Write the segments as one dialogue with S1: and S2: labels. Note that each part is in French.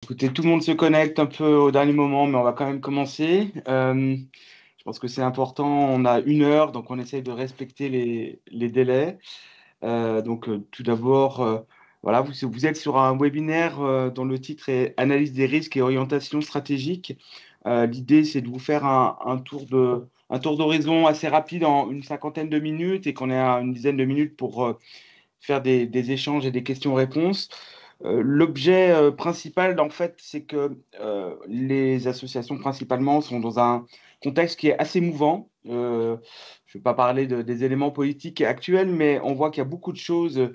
S1: Écoutez, tout le monde se connecte un peu au dernier moment, mais on va quand même commencer. Je pense que c'est important. On a 1 heure, donc on essaye de respecter les délais. Tout d'abord, voilà, vous êtes sur un webinaire dont le titre est Analyse des risques et orientation stratégique. L'idée, c'est de vous faire un tour d'horizon assez rapide en une cinquantaine de minutes et qu'on ait une dizaine de minutes pour faire des échanges et des questions-réponses. L'objet principal, en fait, c'est que les associations principalement sont dans un contexte qui est assez mouvant. Je ne vais pas parler des éléments politiques actuels, mais on voit qu'il y a beaucoup de choses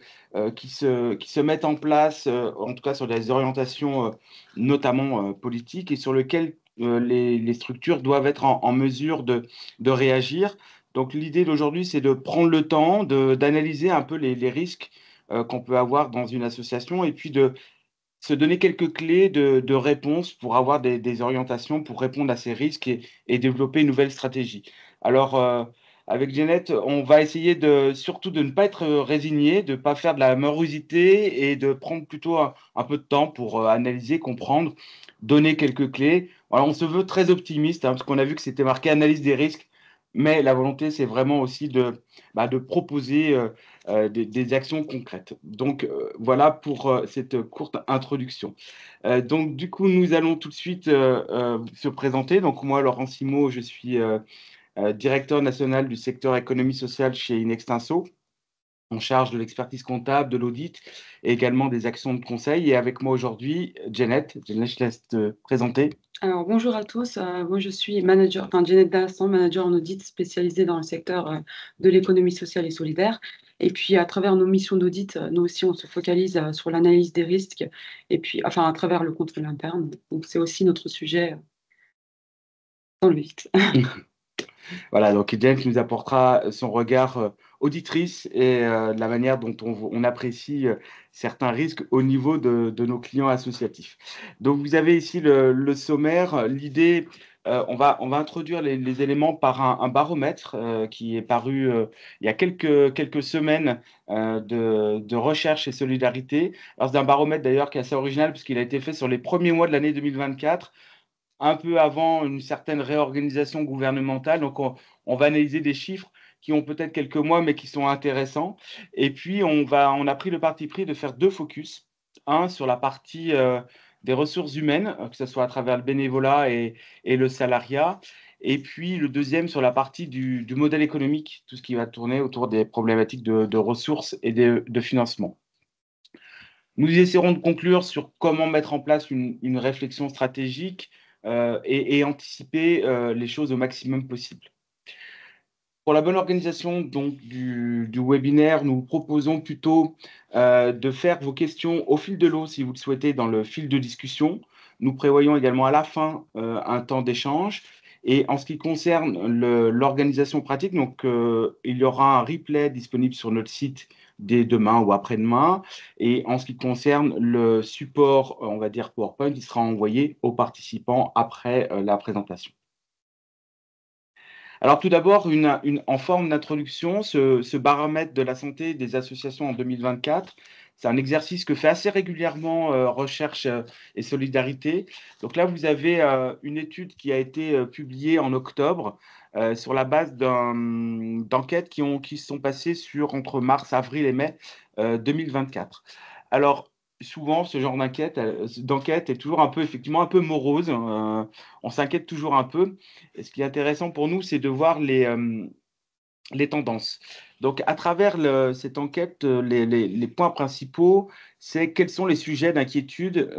S1: qui se mettent en place, en tout cas sur des orientations notamment politiques, et sur lesquelles les structures doivent être en mesure de réagir. Donc l'idée d'aujourd'hui, c'est de prendre le temps d'analyser un peu les risques qu'on peut avoir dans une association et puis de se donner quelques clés de réponse pour avoir des orientations pour répondre à ces risques et développer une nouvelle stratégie. Alors, avec Jeannette, on va essayer surtout de ne pas être résigné, de ne pas faire de la morosité et de prendre plutôt un peu de temps pour analyser, comprendre, donner quelques clés. Alors, on se veut très optimiste, hein, parce qu'on a vu que c'était marqué analyse des risques, mais la volonté, c'est vraiment aussi de proposer des actions concrètes. Donc, voilà pour cette courte introduction. Donc, du coup, nous allons tout de suite se présenter. Donc, moi, Laurent Simot, je suis directeur national du secteur économie sociale chez Inextinso, en charge de l'expertise comptable, de l'audit et également des actions de conseil. Et avec moi aujourd'hui, Jeannette. Jeannette, je te laisse te présenter.
S2: Alors, bonjour à tous. Moi, je suis manager, enfin, Janet Dastan, manager en audit spécialisée dans le secteur de l'économie sociale et solidaire. Et puis, à travers nos missions d'audit, nous aussi, on se focalise sur l'analyse des risques et puis, enfin, à travers le contrôle interne. Donc, c'est aussi notre sujet dans le vite.
S1: Voilà, donc James nous apportera son regard auditrice et la manière dont on apprécie certains risques au niveau de nos clients associatifs. Donc vous avez ici le sommaire. L'idée, on va introduire les éléments par un baromètre qui est paru il y a quelques semaines de recherche et solidarité. Alors c'est un baromètre d'ailleurs qui est assez original puisqu'il a été fait sur les premiers mois de l'année 2024, un peu avant une certaine réorganisation gouvernementale. Donc, on va analyser des chiffres qui ont peut-être quelques mois, mais qui sont intéressants. Et puis, on a pris le parti pris de faire 2 focus. Un sur la partie des ressources humaines, que ce soit à travers le bénévolat et le salariat. Et puis, le deuxième sur la partie du modèle économique, tout ce qui va tourner autour des problématiques de ressources et de financement. Nous essaierons de conclure sur comment mettre en place une réflexion stratégique et anticiper les choses au maximum possible. Pour la bonne organisation donc, du webinaire, nous vous proposons plutôt de faire vos questions au fil de l'eau, si vous le souhaitez, dans le fil de discussion. Nous prévoyons également à la fin un temps d'échange. Et en ce qui concerne l'organisation pratique, donc, il y aura un replay disponible sur notre site dès demain ou après-demain. Et en ce qui concerne le support, on va dire PowerPoint, il sera envoyé aux participants après la présentation. Alors tout d'abord, en forme d'introduction, ce baromètre de la santé des associations en 2024, c'est un exercice que fait assez régulièrement Recherche et Solidarité. Donc là, vous avez une étude qui a été publiée en octobre sur la base d'enquêtes qui se sont passées entre mars, avril et mai 2024. Alors, souvent, ce genre d'enquête est toujours un peu, effectivement, un peu morose. On s'inquiète toujours un peu. Et ce qui est intéressant pour nous, c'est de voir les tendances. Donc, à travers cette enquête, les points principaux, c'est quels sont les sujets d'inquiétude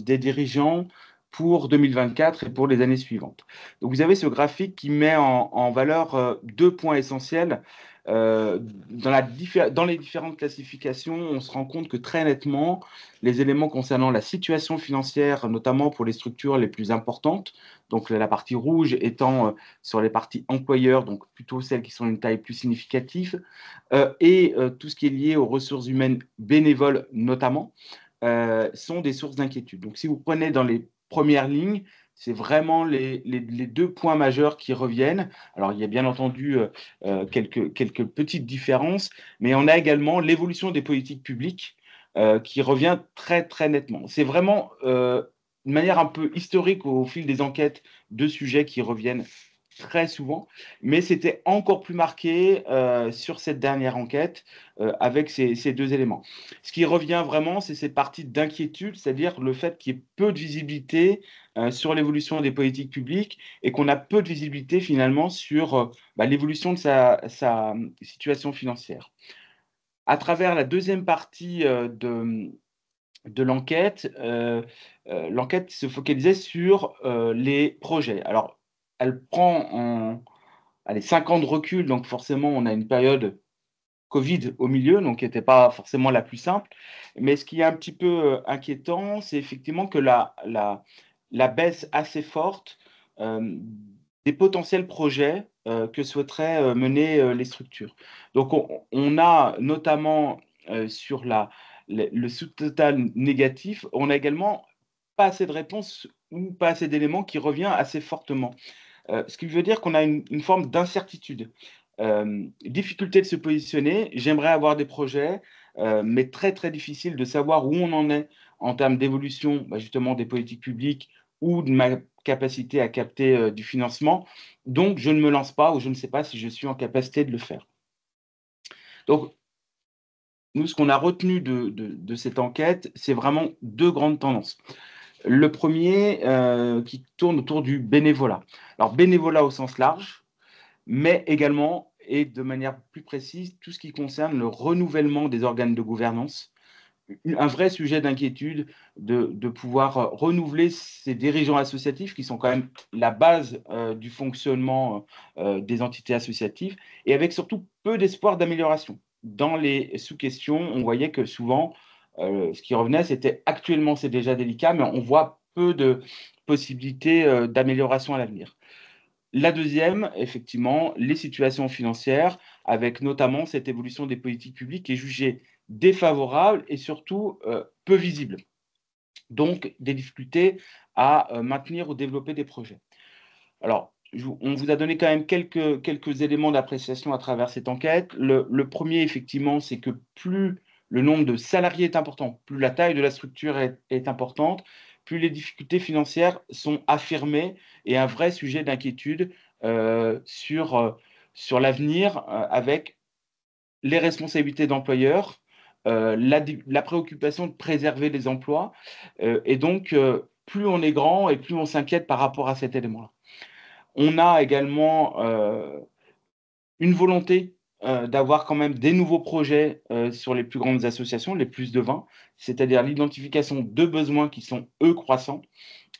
S1: des dirigeants pour 2024 et pour les années suivantes. Donc, vous avez ce graphique qui met en valeur 2 points essentiels. Dans les différentes classifications, on se rend compte que très nettement, les éléments concernant la situation financière, notamment pour les structures les plus importantes, donc la partie rouge étant sur les parties employeurs, donc plutôt celles qui sont d'une taille plus significative, et tout ce qui est lié aux ressources humaines bénévoles notamment, sont des sources d'inquiétude. Donc si vous prenez dans les premières lignes, c'est vraiment les 2 points majeurs qui reviennent. Alors, il y a bien entendu quelques petites différences, mais on a également l'évolution des politiques publiques qui revient très, très nettement. C'est vraiment de manière un peu historique au fil des enquêtes deux sujets qui reviennent très souvent, mais c'était encore plus marqué sur cette dernière enquête avec ces deux éléments. Ce qui revient vraiment, c'est cette partie d'inquiétude, c'est-à-dire le fait qu'il y ait peu de visibilité sur l'évolution des politiques publiques et qu'on a peu de visibilité finalement sur l'évolution de sa situation financière. À travers la deuxième partie de l'enquête, l'enquête se focalisait sur les projets. Alors, elle prend allez, 5 ans de recul, donc forcément, on a une période Covid au milieu, donc qui n'était pas forcément la plus simple. Mais ce qui est un petit peu inquiétant, c'est effectivement que la baisse assez forte des potentiels projets que souhaiteraient mener les structures. Donc, on a notamment sur le sous-total négatif, on a également pas assez de réponses ou pas assez d'éléments qui revient assez fortement. Ce qui veut dire qu'on a une forme d'incertitude. Difficulté de se positionner, j'aimerais avoir des projets, mais très très difficile de savoir où on en est en termes d'évolution justement des politiques publiques ou de ma capacité à capter du financement. Donc je ne me lance pas ou je ne sais pas si je suis en capacité de le faire. Donc nous, ce qu'on a retenu de cette enquête, c'est vraiment deux grandes tendances. Le premier qui tourne autour du bénévolat. Alors bénévolat au sens large, mais également, et de manière plus précise, tout ce qui concerne le renouvellement des organes de gouvernance. Un vrai sujet d'inquiétude de pouvoir renouveler ces dirigeants associatifs qui sont quand même la base du fonctionnement des entités associatives et avec surtout peu d'espoir d'amélioration. Dans les sous-questions, on voyait que souvent, ce qui revenait, c'était actuellement c'est déjà délicat, mais on voit peu de possibilités d'amélioration à l'avenir. La deuxième, effectivement, les situations financières, avec notamment cette évolution des politiques publiques qui est jugée défavorable et surtout peu visible. Donc, des difficultés à maintenir ou développer des projets. Alors, on vous a donné quand même quelques éléments d'appréciation à travers cette enquête. Le premier, effectivement, c'est que plus le nombre de salariés est important, plus la taille de la structure est importante, plus les difficultés financières sont affirmées et un vrai sujet d'inquiétude sur l'avenir avec les responsabilités d'employeurs, la préoccupation de préserver les emplois. Et donc, plus on est grand et plus on s'inquiète par rapport à cet élément-là. On a également une volonté d'avoir quand même des nouveaux projets sur les plus grandes associations, les plus de 20, c'est-à-dire l'identification de besoins qui sont, eux, croissants,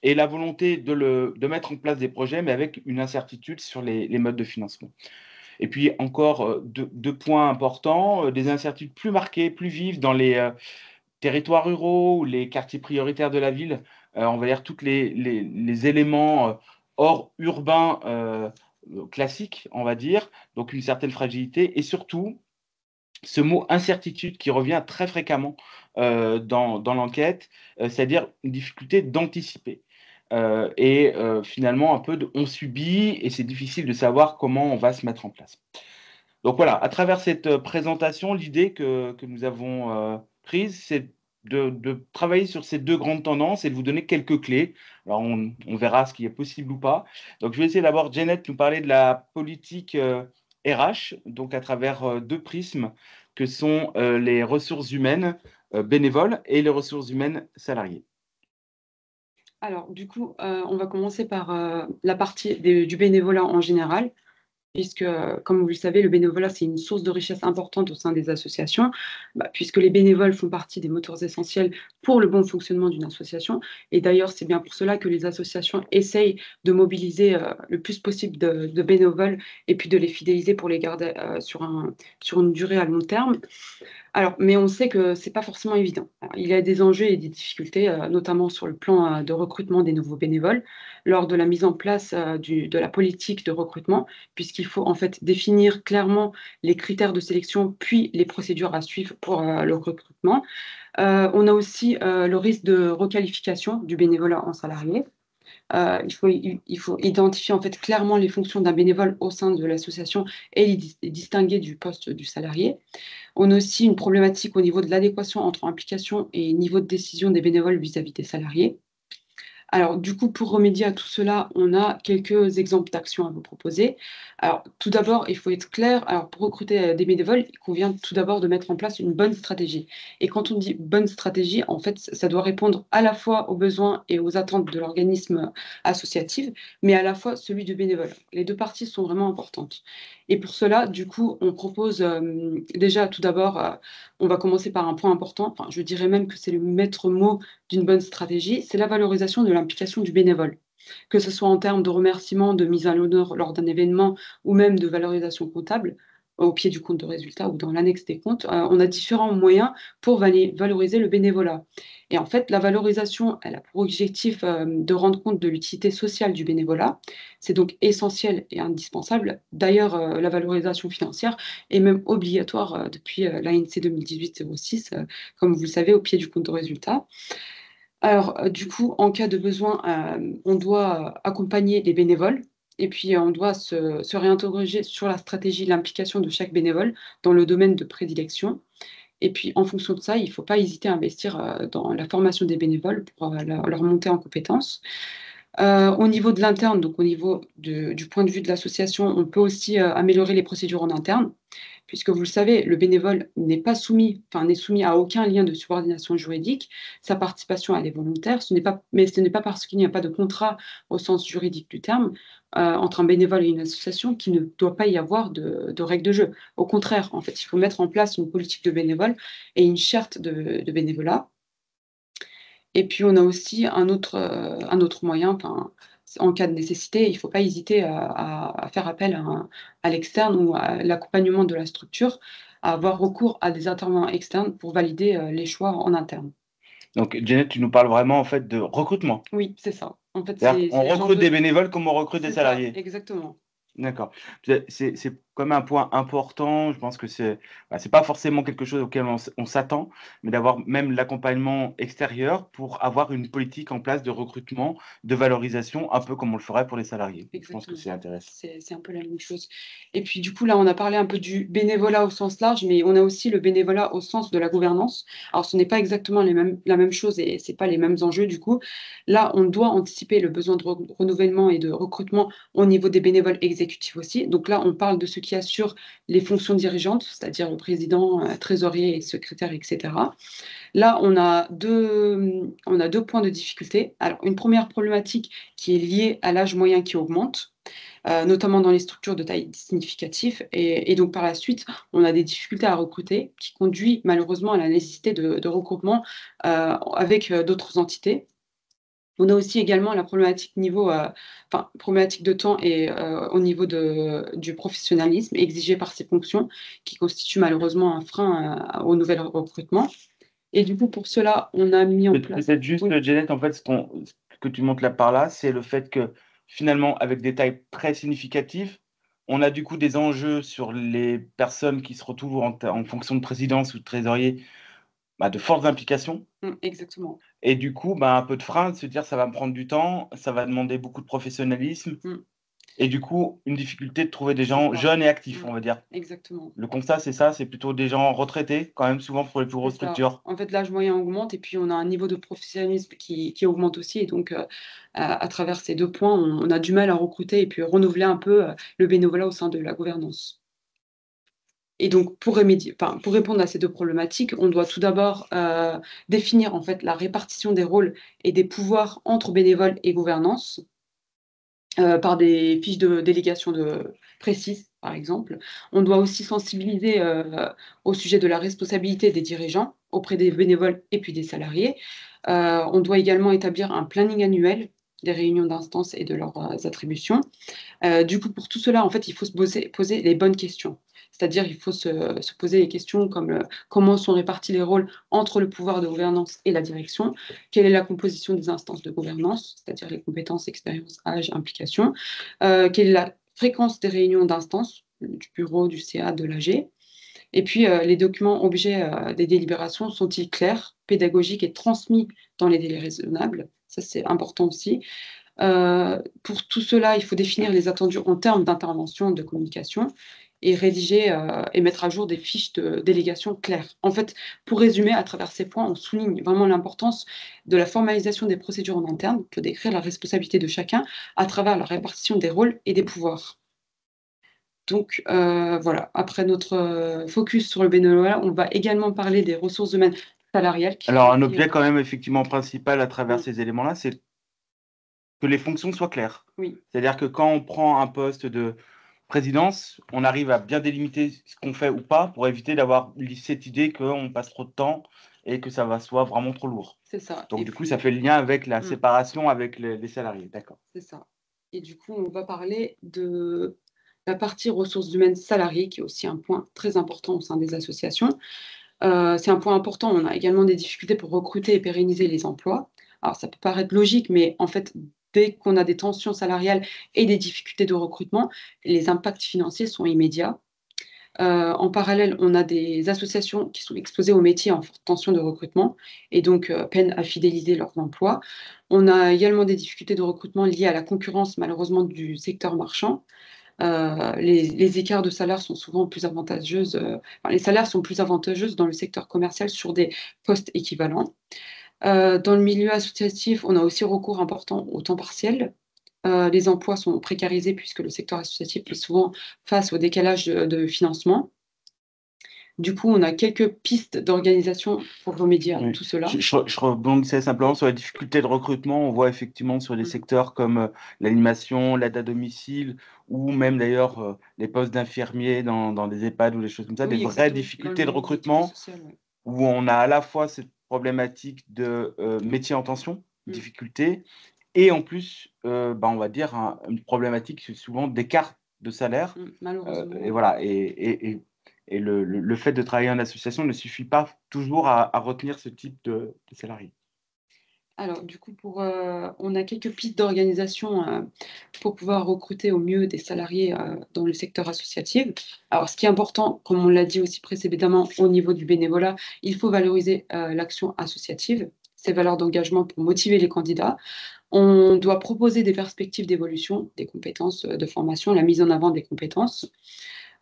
S1: et la volonté de mettre en place des projets, mais avec une incertitude sur les modes de financement. Et puis encore deux points importants, des incertitudes plus marquées, plus vives dans les territoires ruraux ou les quartiers prioritaires de la ville. On va dire tous les éléments hors urbains classiques, on va dire, donc une certaine fragilité, et surtout ce mot incertitude qui revient très fréquemment dans l'enquête, c'est-à-dire une difficulté d'anticiper. Finalement, un peu on subit et c'est difficile de savoir comment on va se mettre en place. Donc voilà, à travers cette présentation, l'idée que nous avons prise, c'est de travailler sur ces deux grandes tendances et de vous donner quelques clés. Alors on verra ce qui est possible ou pas. Donc je vais essayer d'abord, Janet, nous parler de la politique RH, donc à travers deux prismes que sont les ressources humaines bénévoles et les ressources humaines salariées.
S2: Alors, du coup, on va commencer par la partie du bénévolat en général, puisque, comme vous le savez, le bénévolat, c'est une source de richesse importante au sein des associations, puisque les bénévoles font partie des moteurs essentiels pour le bon fonctionnement d'une association. Et d'ailleurs, c'est bien pour cela que les associations essayent de mobiliser le plus possible de bénévoles et puis de les fidéliser pour les garder sur une durée à long terme. Alors, mais on sait que c'est pas forcément évident. Alors, il y a des enjeux et des difficultés, notamment sur le plan de recrutement des nouveaux bénévoles, lors de la mise en place de la politique de recrutement, puisqu'il faut en fait définir clairement les critères de sélection, puis les procédures à suivre pour le recrutement. On a aussi le risque de requalification du bénévolat en salarié. Il faut identifier en fait clairement les fonctions d'un bénévole au sein de l'association et les distinguer du poste du salarié. On a aussi une problématique au niveau de l'adéquation entre implication et niveau de décision des bénévoles vis-à-vis des salariés. Alors, du coup, pour remédier à tout cela, on a quelques exemples d'actions à vous proposer. Alors, tout d'abord, il faut être clair. Alors, pour recruter des bénévoles, il convient tout d'abord de mettre en place une bonne stratégie. Et quand on dit bonne stratégie, en fait, ça doit répondre à la fois aux besoins et aux attentes de l'organisme associatif, mais à la fois celui du bénévole. Les deux parties sont vraiment importantes. Et pour cela, du coup, on propose déjà tout d'abord, on va commencer par un point important. Enfin, je dirais même que c'est le maître mot d'une bonne stratégie, c'est la valorisation de l'implication du bénévole. Que ce soit en termes de remerciement, de mise à l'honneur lors d'un événement ou même de valorisation comptable, au pied du compte de résultat ou dans l'annexe des comptes, on a différents moyens pour valoriser le bénévolat. Et en fait, la valorisation, elle a pour objectif de rendre compte de l'utilité sociale du bénévolat. C'est donc essentiel et indispensable. D'ailleurs, la valorisation financière est même obligatoire depuis l'ANC 2018-06, comme vous le savez, au pied du compte de résultat. Alors, du coup, en cas de besoin, on doit accompagner les bénévoles et puis on doit se réinterroger sur la stratégie, l'implication de chaque bénévole dans le domaine de prédilection. Et puis, en fonction de ça, il ne faut pas hésiter à investir dans la formation des bénévoles pour leur monter en compétences. Au niveau de l'interne, donc au niveau du point de vue de l'association, on peut aussi améliorer les procédures en interne, puisque vous le savez, le bénévole n'est soumis à aucun lien de subordination juridique. Sa participation, elle est volontaire. Mais ce n'est pas parce qu'il n'y a pas de contrat au sens juridique du terme entre un bénévole et une association qu'il ne doit pas y avoir de règles de jeu. Au contraire, en fait, il faut mettre en place une politique de bénévole et une charte de bénévolat. Et puis, on a aussi un autre moyen, enfin, en cas de nécessité, il ne faut pas hésiter à faire appel à l'externe ou à l'accompagnement de la structure, à avoir recours à des intervenants externes pour valider les choix en interne.
S1: Donc, Janet, tu nous parles vraiment en fait de recrutement.
S2: Oui, c'est ça. En fait,
S1: C'est-à-dire qu'on
S2: j'en
S1: recrute des
S2: veux.
S1: bénévoles comme on recrute des
S2: C'est ça,
S1: salariés.
S2: exactement.
S1: D'accord. C'est comme un point important. Je pense que c'est pas forcément quelque chose auquel on s'attend, mais d'avoir même l'accompagnement extérieur pour avoir une politique en place de recrutement, de valorisation, un peu comme on le ferait pour les salariés. Je pense que
S2: Exactement.
S1: c'est intéressant.
S2: C'est un peu la même chose. Et puis du coup, là, on a parlé un peu du bénévolat au sens large, mais on a aussi le bénévolat au sens de la gouvernance. Alors, ce n'est pas exactement la même chose et ce n'est pas les mêmes enjeux. Du coup, là, on doit anticiper le besoin de renouvellement et de recrutement au niveau des bénévoles exécutifs aussi. Donc là, on parle de ceux qui assurent les fonctions dirigeantes, c'est-à-dire le président, trésorier et secrétaire, etc. Là, on a deux points de difficulté. Alors, une première problématique qui est liée à l'âge moyen qui augmente, notamment dans les structures de taille significative. Et donc, par la suite, on a des difficultés à recruter qui conduit malheureusement à la nécessité de regroupement avec d'autres entités. On a aussi également la problématique de temps et au niveau du professionnalisme exigé par ces fonctions qui constitue malheureusement un frein au nouvel recrutement. Et du coup, pour cela, on a mis en place.
S1: Peut-être juste,
S2: Oui,
S1: Janet, en fait, ce que tu montres là par là, c'est le fait que finalement, avec des tailles très significatives, on a du coup des enjeux sur les personnes qui se retrouvent en fonction de présidence ou de trésorier, bah, de fortes implications.
S2: exactement.
S1: Et du coup, bah, un peu de frein, de se dire ça va me prendre du temps, ça va demander beaucoup de professionnalisme.
S2: Mm,
S1: Et du coup, une difficulté de trouver des
S2: c'est
S1: gens
S2: ça.
S1: jeunes et actifs,
S2: Mm,
S1: on va dire.
S2: exactement.
S1: Le constat, c'est ça, c'est plutôt des gens retraités, quand même, souvent pour les plus
S2: C'est
S1: grosses
S2: ça.
S1: structures.
S2: En fait, l'âge moyen augmente et puis on a un niveau de professionnalisme qui augmente aussi. Et donc, à travers ces deux points, on a du mal à recruter et puis renouveler un peu le bénévolat au sein de la gouvernance. Et donc, pour répondre à ces deux problématiques, on doit tout d'abord définir en fait la répartition des rôles et des pouvoirs entre bénévoles et gouvernance par des fiches de délégation précises, par exemple. On doit aussi sensibiliser au sujet de la responsabilité des dirigeants auprès des bénévoles et puis des salariés. On doit également établir un planning annuel des réunions d'instance et de leurs attributions. Du coup, pour tout cela, en fait, il faut poser les bonnes questions. C'est-à-dire, il faut se poser les questions comme comment sont répartis les rôles entre le pouvoir de gouvernance et la direction, quelle est la composition des instances de gouvernance, c'est-à-dire les compétences, expérience, âge, implication, quelle est la fréquence des réunions d'instance, du bureau, du CA, de l'AG, et puis les documents objets des délibérations sont-ils clairs, pédagogiques et transmis dans les délais raisonnables. Ça, c'est important aussi. Pour tout cela, il faut définir les attendus en termes d'intervention, de communication. et rédiger et mettre à jour des fiches de délégation claires. En fait, pour résumer, à travers ces points, on souligne vraiment l'importance de la formalisation des procédures en interne pour décrire la responsabilité de chacun à travers la répartition des rôles et des pouvoirs. Donc voilà, après notre focus sur le bénévolat, on va également parler des ressources humaines salariales qui sont
S1: Alors, un
S2: aussi,
S1: objet quand même effectivement principal à travers
S2: mm,
S1: ces éléments-là, c'est que les fonctions soient claires.
S2: oui,
S1: C'est-à-dire que quand on prend un poste de présidence, on arrive à bien délimiter ce qu'on fait ou pas pour éviter d'avoir cette idée qu'on passe trop de temps et que ça va soit vraiment trop lourd.
S2: c'est ça.
S1: Donc,
S2: Et
S1: du coup, ça
S2: puis,
S1: fait le lien avec la
S2: mm,
S1: séparation avec les salariés. D'accord.
S2: c'est ça. Et du coup, on va parler de la partie ressources humaines salariées, qui est aussi un point très important au sein des associations. C'est un point important. On a également des difficultés pour recruter et pérenniser les emplois. Alors, ça peut paraître logique, mais en fait, dès qu'on a des tensions salariales et des difficultés de recrutement, les impacts financiers sont immédiats. En parallèle, on a des associations qui sont exposées aux métiers en forte tension de recrutement et donc peinent à fidéliser leurs emplois. On a également des difficultés de recrutement liées à la concurrence, malheureusement, du secteur marchand. Les écarts de salaire sont souvent plus avantageuses, enfin, les salaires sont plus avantageuses dans le secteur commercial sur des postes équivalents. Dans le milieu associatif, on a aussi recours important au temps partiel. Les emplois sont précarisés puisque le secteur associatif est souvent face au décalage de financement. Du coup, on a quelques pistes d'organisation pour remédier à
S1: Oui.
S2: tout cela.
S1: Je rebondissais simplement sur les difficultés de recrutement. On voit effectivement sur des
S2: Mmh.
S1: secteurs comme l'animation, l'aide à domicile, ou même d'ailleurs les postes d'infirmiers dans des EHPAD ou des choses comme ça, des
S2: Oui,
S1: vraies
S2: exactement, dans le
S1: difficultés de
S2: milieu
S1: recrutement
S2: médico-social, ouais.
S1: où on a à la fois cette problématique de métier en tension,
S2: Mmh,
S1: difficulté, et en plus, bah, on va dire une problématique souvent d'écart de salaire.
S2: malheureusement,
S1: Et
S2: ouais.
S1: voilà, et le fait de travailler en association ne suffit pas toujours à retenir ce type de salarié.
S2: Alors du coup, on a quelques pistes d'organisation, pour pouvoir recruter au mieux des salariés, dans le secteur associatif. Alors ce qui est important, comme on l'a dit aussi précédemment au niveau du bénévolat, il faut valoriser, l'action associative, ses valeurs d'engagement pour motiver les candidats. On doit proposer des perspectives d'évolution, des compétences, de formation, la mise en avant des compétences.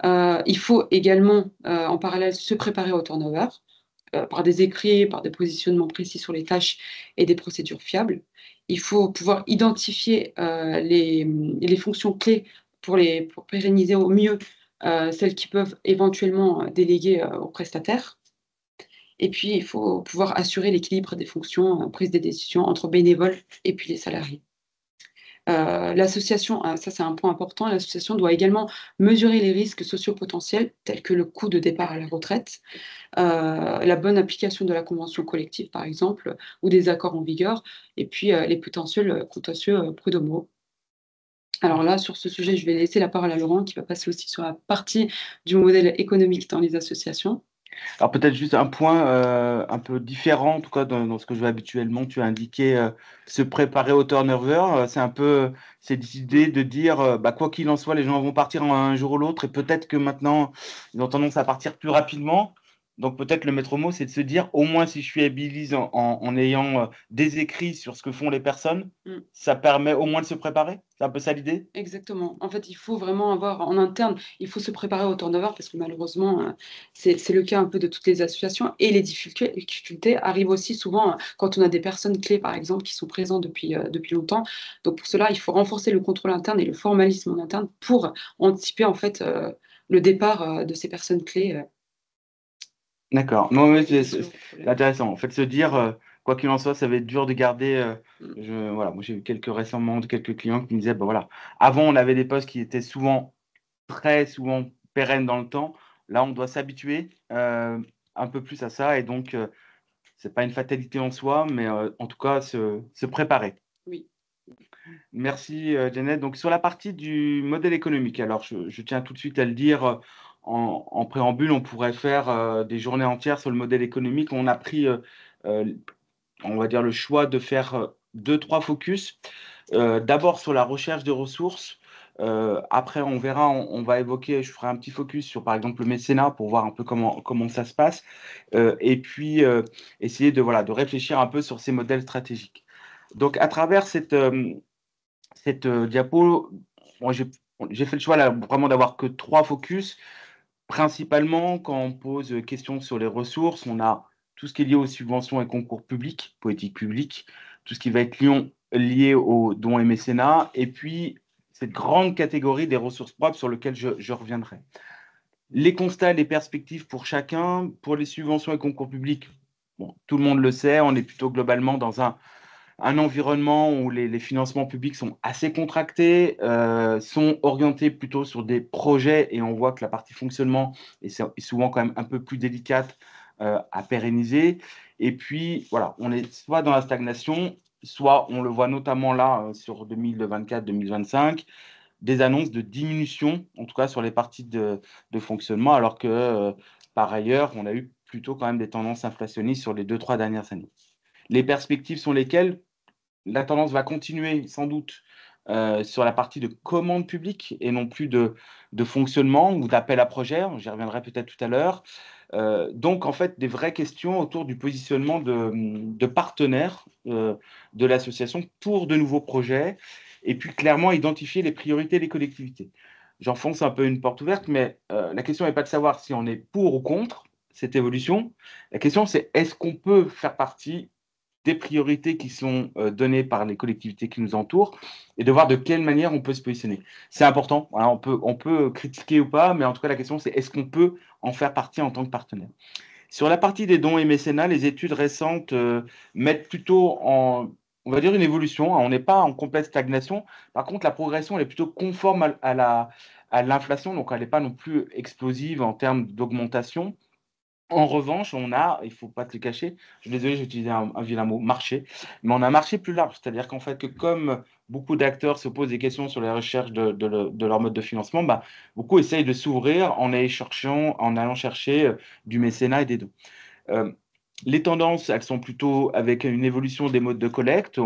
S2: Il faut également, en parallèle, se préparer au turnover, par des écrits, par des positionnements précis sur les tâches et des procédures fiables. Il faut pouvoir identifier, les fonctions clés pour pérenniser au mieux, celles qui peuvent éventuellement, déléguer, aux prestataires. Et puis, il faut pouvoir assurer l'équilibre des fonctions, prise des décisions entre bénévoles et puis les salariés. L'association, ça c'est un point important, l'association doit également mesurer les risques sociopotentiels tels que le coût de départ à la retraite, la bonne application de la convention collective par exemple, ou des accords en vigueur et puis, les potentiels, contentieux, prud'homaux. Alors là, sur ce sujet, je vais laisser la parole à Laurent qui va passer aussi sur la partie du modèle économique dans les associations.
S1: Alors peut-être juste un point un peu différent, en tout cas dans ce que je vais habituellement, tu as indiqué se préparer au turnover. C'est un peu cette idée
S2: Mmh.
S1: de dire, bah, quoi qu'il en soit, les gens vont partir un jour ou l'autre, et peut-être que maintenant, ils ont tendance à partir plus rapidement. Donc peut-être le maître mot, c'est de se dire, au moins si je suis habilise en ayant des écrits sur ce que font les personnes,
S2: Mmh.
S1: ça permet au moins de se préparer. C'est un peu ça l'idée?
S2: Exactement. En fait, il faut vraiment avoir en interne, il faut se préparer au turnover parce que malheureusement, c'est le cas un peu de toutes les associations et les difficultés arrivent aussi souvent, quand on a des personnes clés, par exemple, qui sont présentes depuis longtemps. Donc pour cela, il faut renforcer le contrôle interne et le formalisme en interne pour anticiper, en fait, le départ, de ces personnes clés,
S1: D'accord.
S2: pour
S1: Non, mais
S2: éviter ce
S1: c'est
S2: genre de problème.
S1: intéressant. En fait, se dire, quoi qu'il en soit, ça va être dur de garder.
S2: Mmh.
S1: Voilà, moi, j'ai eu récemment quelques clients qui me disaient, bah, voilà, avant, on avait des postes qui étaient souvent très souvent pérennes dans le temps. Là, on doit s'habituer un peu plus à ça. Et donc, c'est pas une fatalité en soi, mais en tout cas, se préparer.
S2: Oui.
S1: Merci, Janet. Donc, sur la partie du modèle économique, alors je tiens tout de suite à le dire en préambule, on pourrait faire des journées entières sur le modèle économique. On a pris, euh, on va dire, le choix de faire deux, trois focus. D'abord sur la recherche de ressources. Après, on verra, on va évoquer, je ferai un petit focus sur, par exemple, le mécénat pour voir un peu comment ça se passe. Et puis, essayer voilà, de réfléchir un peu sur ces modèles stratégiques. Donc, à travers cette diapo, moi, j'ai J'ai fait le choix là, vraiment d'avoir que 3 focus. Principalement, quand on pose question sur les ressources, on a tout ce qui est lié aux subventions et concours publics, politique publique, tout ce qui va être lié aux dons et mécénats, et puis cette grande catégorie des ressources propres sur lesquelles je reviendrai. Les constats, les perspectives pour chacun, pour les subventions et concours publics, bon, tout le monde le sait, on est plutôt globalement dans un environnement où les financements publics sont assez contractés, sont orientés plutôt sur des projets, et on voit que la partie fonctionnement est souvent quand même un peu plus délicate à pérenniser. Et puis, voilà, on est soit dans la stagnation, soit on le voit notamment là sur 2024-2025, des annonces de diminution, en tout cas sur les parties de fonctionnement, alors que par ailleurs, on a eu plutôt quand même des tendances inflationnistes sur les 2, 3 dernières années. Les perspectives sont lesquelles? La tendance va continuer sans doute sur la partie de commande publique et non plus de fonctionnement ou d'appel à projet. J'y reviendrai peut-être tout à l'heure. Donc, en fait, des vraies questions autour du positionnement de partenaires de l'association pour de nouveaux projets et puis clairement identifier les priorités des collectivités. J'enfonce un peu une porte ouverte, mais la question n'est pas de savoir si on est pour ou contre cette évolution. La question, c'est est-ce qu'on peut faire partie des priorités qui sont données par les collectivités qui nous entourent et de voir de quelle manière on peut se positionner. C'est important, voilà, on peut critiquer ou pas, mais en tout cas la question c'est est-ce qu'on peut en faire partie en tant que partenaire. Sur la partie des dons et mécénats, les études récentes mettent plutôt en, on va dire, une évolution, hein. On n'est pas en complète stagnation. Par contre, la progression elle est plutôt conforme à l'inflation, donc elle n'est pas non plus explosive en termes d'augmentation. En revanche, on a, il ne faut pas te le cacher, je suis désolé, j'ai utilisé un vilain mot, marché, mais on a un marché plus large. C'est-à-dire qu'en fait, que comme beaucoup d'acteurs se posent des questions sur les recherches de leur mode de financement, bah, beaucoup essayent de s'ouvrir en allant chercher du mécénat et des dons. Euh, les tendances, elles sont plutôt avec une évolution des modes de collecte.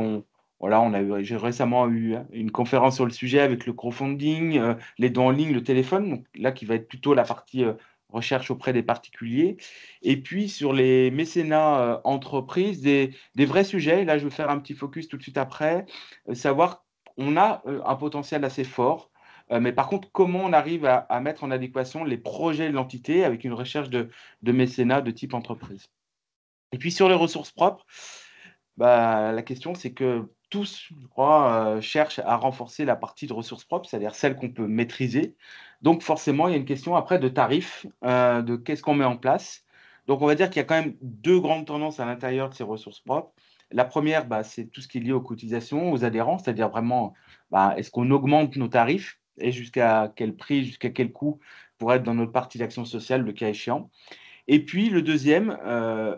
S1: Voilà, j'ai récemment eu une conférence sur le sujet avec le crowdfunding, les dons en ligne, le téléphone, donc là qui va être plutôt la partie recherche auprès des particuliers. Et puis sur les mécénats entreprises, des vrais sujets. Là, je vais faire un petit focus tout de suite après, savoir on a un potentiel assez fort. Mais par contre, comment on arrive à mettre en adéquation les projets de l'entité avec une recherche de mécénat de type entreprise. Et puis sur les ressources propres, bah, la question c'est que tous, je crois, cherchent à renforcer la partie de ressources propres, c'est-à-dire celle qu'on peut maîtriser. Donc forcément, il y a une question après de tarifs, de qu'est-ce qu'on met en place. Donc on va dire qu'il y a quand même 2 grandes tendances à l'intérieur de ces ressources propres. La première, bah, c'est tout ce qui est lié aux cotisations, aux adhérents, c'est-à-dire vraiment, bah, est-ce qu'on augmente nos tarifs et jusqu'à quel prix, jusqu'à quel coût pour être dans notre partie d'action sociale, le cas échéant. Et puis le deuxième,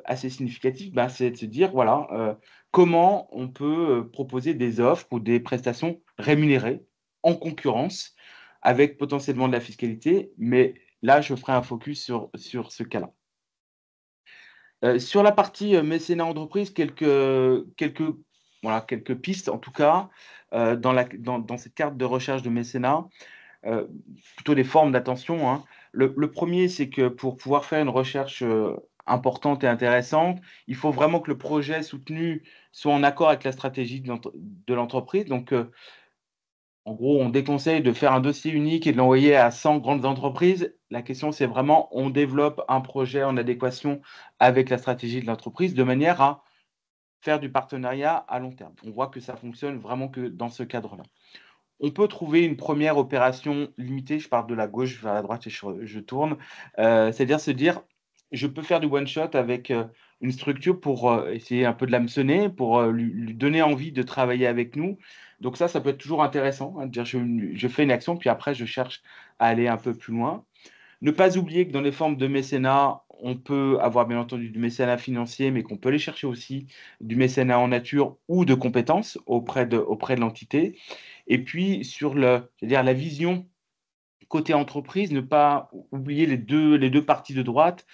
S1: assez significatif, bah, c'est de se dire, voilà, comment on peut proposer des offres ou des prestations rémunérées en concurrence avec potentiellement de la fiscalité, mais là, je ferai un focus sur ce cas-là. Sur la partie mécénat entreprise, quelques pistes, en tout cas, dans cette carte de recherche de mécénat, euh, plutôt des formes d'attention, hein. Le premier, c'est que pour pouvoir faire une recherche importante et intéressante, il faut vraiment que le projet soutenu soit en accord avec la stratégie de l'entreprise. Donc, en gros, on déconseille de faire un dossier unique et de l'envoyer à 100 grandes entreprises. La question, c'est vraiment, on développe un projet en adéquation avec la stratégie de l'entreprise de manière à faire du partenariat à long terme. On voit que ça fonctionne vraiment que dans ce cadre-là. On peut trouver une première opération limitée, je pars de la gauche vers la droite et je tourne, c'est-à-dire se dire, je peux faire du one-shot avec une structure pour essayer un peu de l'hameçonner, pour lui donner envie de travailler avec nous. Donc ça peut être toujours intéressant, hein, de dire je fais une action, puis après je cherche à aller un peu plus loin. Ne pas oublier que dans les formes de mécénat, on peut avoir bien entendu du mécénat financier, mais qu'on peut aller chercher aussi du mécénat en nature ou de compétences auprès de l'entité. Et puis, c'est-à-dire la vision côté entreprise, ne pas oublier les deux parties de droite,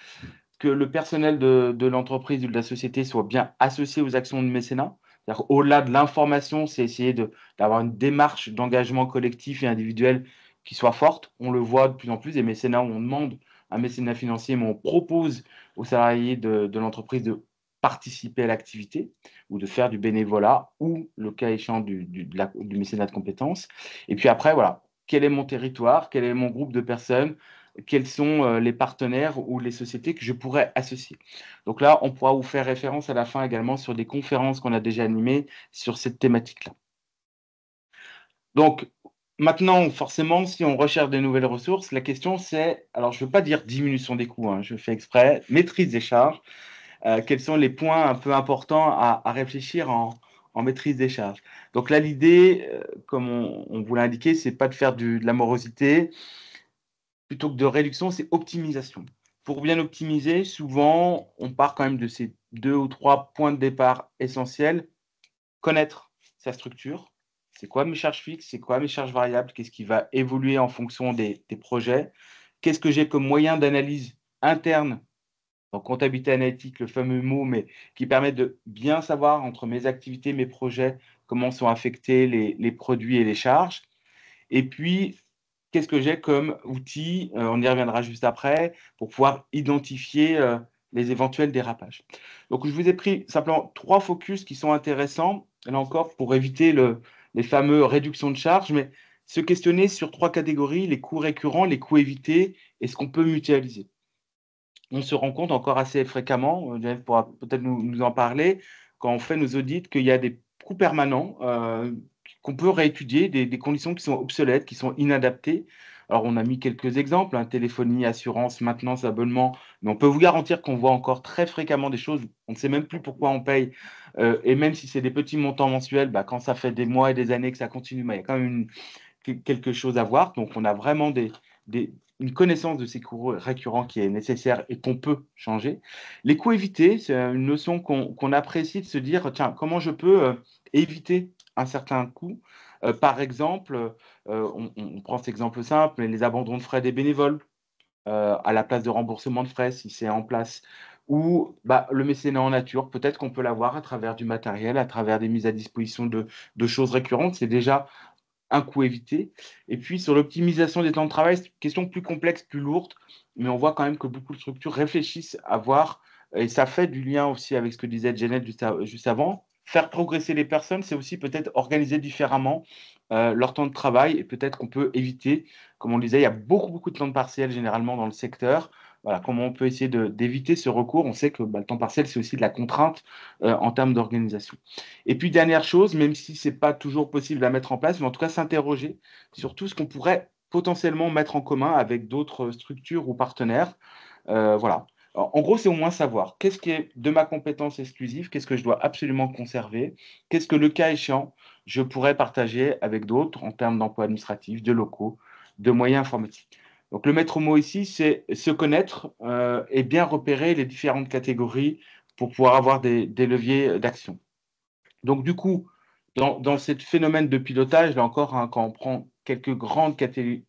S1: que le personnel de l'entreprise ou de la société soit bien associé aux actions de mécénat. C'est-à-dire, au-delà de l'information, c'est essayer d'avoir une démarche d'engagement collectif et individuel qui soit forte. On le voit de plus en plus, des mécénats où on demande un mécénat financier, mais on propose aux salariés de l'entreprise de participer à l'activité ou de faire du bénévolat ou, le cas échéant, du mécénat de compétences. Et puis après, voilà, quel est mon territoire, quel est mon groupe de personnes, quels sont les partenaires ou les sociétés que je pourrais associer. Donc là, on pourra vous faire référence à la fin également sur des conférences qu'on a déjà animées sur cette thématique-là. Donc, maintenant, forcément, si on recherche des nouvelles ressources, la question c'est, alors je ne veux pas dire diminution des coûts, hein, je fais exprès, maîtrise des charges. Quels sont les points un peu importants à réfléchir en maîtrise des charges. Donc là, l'idée, comme on vous l'a indiqué, c'est pas de faire de la morosité, plutôt que de réduction, c'est optimisation. Pour bien optimiser, souvent, on part quand même de ces 2 ou 3 points de départ essentiels. Connaître sa structure. C'est quoi mes charges fixes? C'est quoi mes charges variables? Qu'est-ce qui va évoluer en fonction des projets? Qu'est-ce que j'ai comme moyen d'analyse interne en comptabilité analytique, le fameux mot, mais qui permet de bien savoir entre mes activités, mes projets, comment sont affectés les produits et les charges. Et puis, qu'est-ce que j'ai comme outil, on y reviendra juste après, pour pouvoir identifier les éventuels dérapages. Donc, je vous ai pris simplement 3 focus qui sont intéressants, là encore, pour éviter les fameux réductions de charges, mais se questionner sur 3 catégories, les coûts récurrents, les coûts évités et ce qu'on peut mutualiser. On se rend compte encore assez fréquemment, Jeff pourra peut-être nous en parler, quand on fait nos audits, qu'il y a des coûts permanents qu'on peut réétudier, des conditions qui sont obsolètes, qui sont inadaptées. Alors, on a mis quelques exemples, hein, téléphonie, assurance, maintenance, abonnement, mais on peut vous garantir qu'on voit encore très fréquemment des choses, on ne sait même plus pourquoi on paye, et même si c'est des petits montants mensuels, bah, quand ça fait des mois et des années que ça continue, bah, il y a quand même quelque chose à voir. Donc, on a vraiment une connaissance de ces coûts récurrents qui est nécessaire et qu'on peut changer. Les coûts évités, c'est une notion qu'on apprécie de se dire, tiens, comment je peux éviter un certain coût. Par exemple, on prend cet exemple simple, les abandons de frais des bénévoles à la place de remboursement de frais, si c'est en place, ou bah, le mécénat en nature, peut-être qu'on peut l'avoir à travers du matériel, à travers des mises à disposition de choses récurrentes. C'est déjà un coût évité. Et puis sur l'optimisation des temps de travail, c'est une question plus complexe, plus lourde, mais on voit quand même que beaucoup de structures réfléchissent à voir, et ça fait du lien aussi avec ce que disait Janet juste avant, faire progresser les personnes, c'est aussi peut-être organiser différemment leur temps de travail, et peut-être qu'on peut éviter, comme on le disait, il y a beaucoup de temps partiel généralement dans le secteur. Voilà, comment on peut essayer d'éviter ce recours. On sait que bah, le temps partiel, c'est aussi de la contrainte en termes d'organisation. Et puis, dernière chose, même si ce n'est pas toujours possible à mettre en place, mais en tout cas s'interroger sur tout ce qu'on pourrait potentiellement mettre en commun avec d'autres structures ou partenaires. Voilà. Alors, en gros, c'est au moins savoir qu'est-ce qui est de ma compétence exclusive, qu'est-ce que je dois absolument conserver, qu'est-ce que le cas échéant, je pourrais partager avec d'autres en termes d'emploi administratif, de locaux, de moyens informatiques. Donc, le maître mot ici, c'est se connaître et bien repérer les différentes catégories pour pouvoir avoir des leviers d'action. Donc, du coup, dans ce phénomène de pilotage, là encore, hein, quand on prend quelques grandes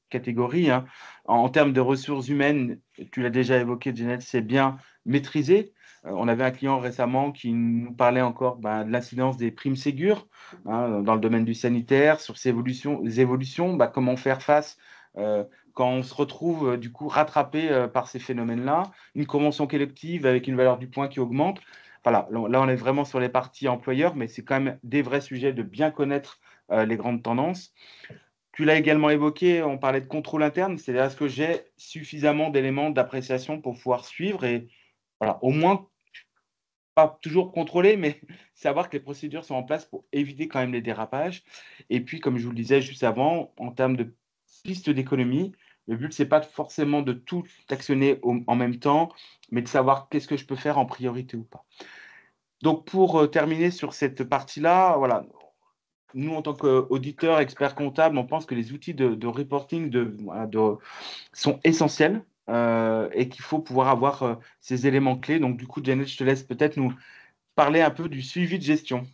S1: catégories, hein, en termes de ressources humaines, tu l'as déjà évoqué, Jeannette, c'est bien maîtrisé. On avait un client récemment qui nous parlait encore ben, de l'incidence des primes Ségur hein, dans le domaine du sanitaire, sur ces évolutions, ben, comment faire face quand on se retrouve du coup rattrapé par ces phénomènes-là, une convention collective avec une valeur du point qui augmente. Voilà, là, on est vraiment sur les parties employeurs, mais c'est quand même des vrais sujets de bien connaître les grandes tendances. Tu l'as également évoqué, on parlait de contrôle interne, c'est-à-dire est-ce que j'ai suffisamment d'éléments d'appréciation pour pouvoir suivre et voilà, au moins pas toujours contrôler, mais savoir que les procédures sont en place pour éviter quand même les dérapages. Et puis, comme je vous le disais juste avant, en termes de pistes d'économie, le but, c'est pas forcément de tout actionner en même temps, mais de savoir qu'est-ce que je peux faire en priorité ou pas. Donc, pour terminer sur cette partie-là, voilà, nous, en tant qu'auditeurs, experts comptables, on pense que les outils de reporting voilà, sont essentiels et qu'il faut pouvoir avoir ces éléments clés. Donc, du coup, Janet, je te laisse peut-être nous parler un peu du suivi de gestion.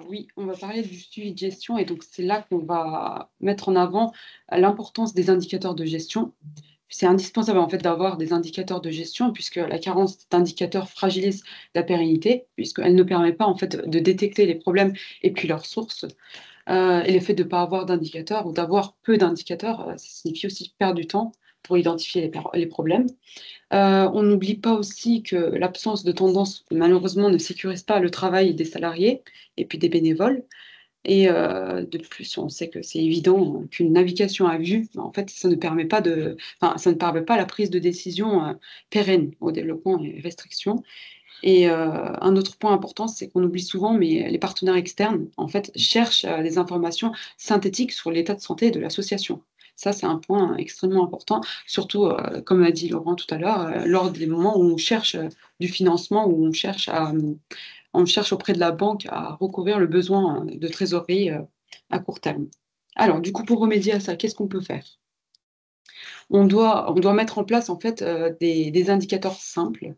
S2: Oui, on va parler du suivi de gestion et donc c'est là qu'on va mettre en avant l'importance des indicateurs de gestion. C'est indispensable en fait d'avoir des indicateurs de gestion puisque la carence d'indicateurs fragilise la pérennité puisqu'elle ne permet pas en fait de détecter les problèmes et puis leurs sources. Et le fait de ne pas avoir d'indicateurs ou d'avoir peu d'indicateurs, ça signifie aussi perdre du temps pour identifier les problèmes. On n'oublie pas aussi que l'absence de tendance, malheureusement, ne sécurise pas le travail des salariés et puis des bénévoles. Et de plus, on sait que c'est évident qu'une navigation à vue, en fait, ça ne permet pas enfin, ça ne permet pas la prise de décision pérenne au développement et restrictions. Et un autre point important, c'est qu'on oublie souvent, mais les partenaires externes, en fait, cherchent des informations synthétiques sur l'état de santé de l'association. Ça, c'est un point extrêmement important, surtout, comme a dit Laurent tout à l'heure, lors des moments où on cherche du financement, où on cherche auprès de la banque à recouvrir le besoin de trésorerie à court terme. Alors, du coup, pour remédier à ça, qu'est-ce qu'on peut faire? On doit mettre en place en fait des indicateurs simples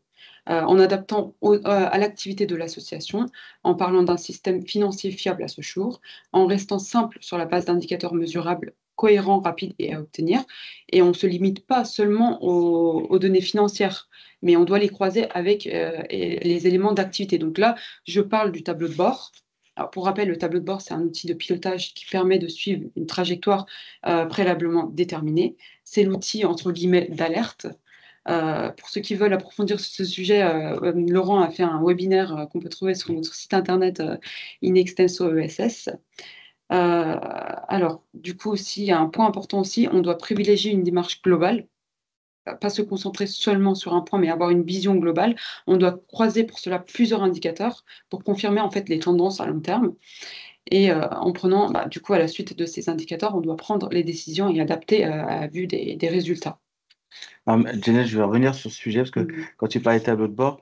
S2: en adaptant à l'activité de l'association, en parlant d'un système financier fiable à ce jour, en restant simple sur la base d'indicateurs mesurables, cohérents, rapides et à obtenir. Et on ne se limite pas seulement aux données financières, mais on doit les croiser avec les éléments d'activité. Donc là, je parle du tableau de bord. Alors, pour rappel, le tableau de bord, c'est un outil de pilotage qui permet de suivre une trajectoire préalablement déterminée. C'est l'outil, entre guillemets, d'alerte. Pour ceux qui veulent approfondir ce sujet, Laurent a fait un webinaire qu'on peut trouver sur notre site internet In Extenso ESS. Alors, du coup, aussi, il y a un point important aussi, on doit privilégier une démarche globale, pas se concentrer seulement sur un point, mais avoir une vision globale. On doit croiser pour cela plusieurs indicateurs pour confirmer en fait les tendances à long terme. Et en prenant, du coup, à la suite de ces indicateurs, on doit prendre les décisions et adapter à vue des résultats.
S1: Alors, Jenny, je vais revenir sur ce sujet parce que
S2: Mhm.
S1: quand tu parlais de tableau de bord,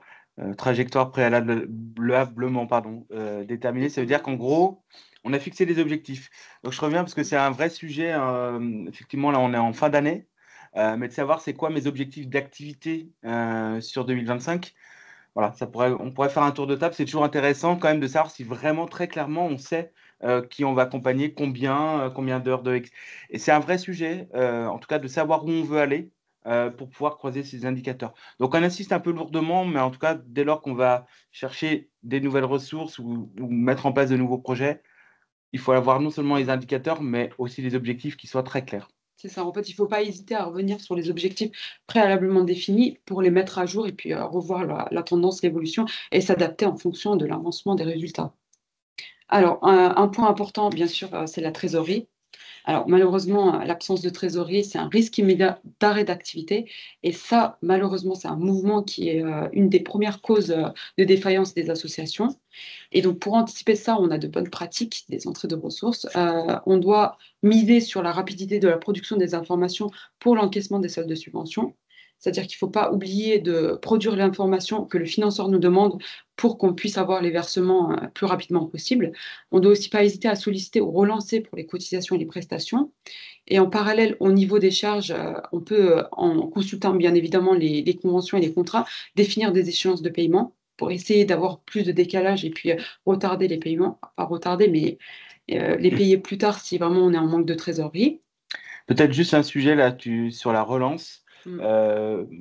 S1: trajectoire préalablement déterminée, ça veut dire qu'en gros, on a fixé des objectifs. Donc je reviens parce que c'est un vrai sujet. Effectivement, là, on est en fin d'année, mais de savoir c'est quoi mes objectifs d'activité sur 2025. Voilà, on pourrait faire un tour de table. C'est toujours intéressant quand même de savoir si vraiment très clairement on sait qui on va accompagner, combien d'heures Et c'est un vrai sujet, en tout cas, de savoir où on veut aller pour pouvoir croiser ces indicateurs. Donc on insiste un peu lourdement, mais en tout cas, dès lors qu'on va chercher des nouvelles ressources ou mettre en place de nouveaux projets, il faut avoir non seulement les indicateurs, mais aussi les objectifs qui soient très clairs.
S2: C'est ça. En fait, il ne faut pas hésiter à revenir sur les objectifs préalablement définis pour les mettre à jour et puis revoir la tendance, l'évolution et s'adapter en fonction de l'avancement des résultats. Alors, un point important, bien sûr, c'est la trésorerie. Alors, malheureusement, l'absence de trésorerie, c'est un risque immédiat d'arrêt d'activité. Et ça, malheureusement, c'est un mouvement qui est une des premières causes de défaillance des associations. Et donc, pour anticiper ça, on a de bonnes pratiques, des entrées de ressources. On doit miser sur la rapidité de la production des informations pour l'encaissement des soldes de subventions. C'est-à-dire qu'il ne faut pas oublier de produire l'information que le financeur nous demande pour qu'on puisse avoir les versements plus rapidement possible. On ne doit aussi pas hésiter à solliciter ou relancer pour les cotisations et les prestations. Et en parallèle, au niveau des charges, on peut, en consultant bien évidemment les conventions et les contrats, définir des échéances de paiement pour essayer d'avoir plus de décalage et puis retarder les paiements, pas retarder, mais les payer plus tard si vraiment on est en manque de trésorerie.
S1: Peut-être juste un sujet là sur la relance.
S2: Mm.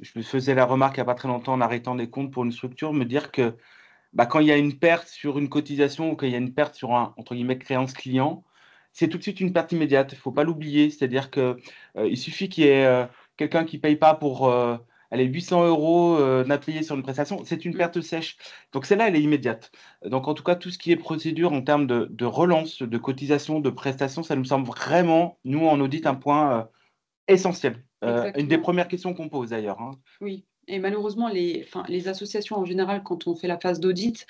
S1: Je me faisais la remarque il n'y a pas très longtemps en arrêtant des comptes pour une structure, me dire que quand il y a une perte sur une cotisation ou qu'il y a une perte sur un, entre guillemets, créance client, c'est tout de suite une perte immédiate. Il ne faut pas l'oublier. C'est-à-dire que, il suffit qu'il y ait quelqu'un qui ne paye pas pour allez, 800 euros d'impayés sur une prestation, c'est une
S2: Mm.
S1: perte sèche. Donc celle-là, elle est immédiate. Donc en tout cas, tout ce qui est procédure en termes de relance, de cotisation, de prestation, ça nous semble vraiment, nous, en audit, un point essentiel. Une des
S2: Exactement.
S1: premières questions qu'on pose d'ailleurs, hein.
S2: Oui, et malheureusement, enfin, les associations en général, quand on fait la phase d'audit,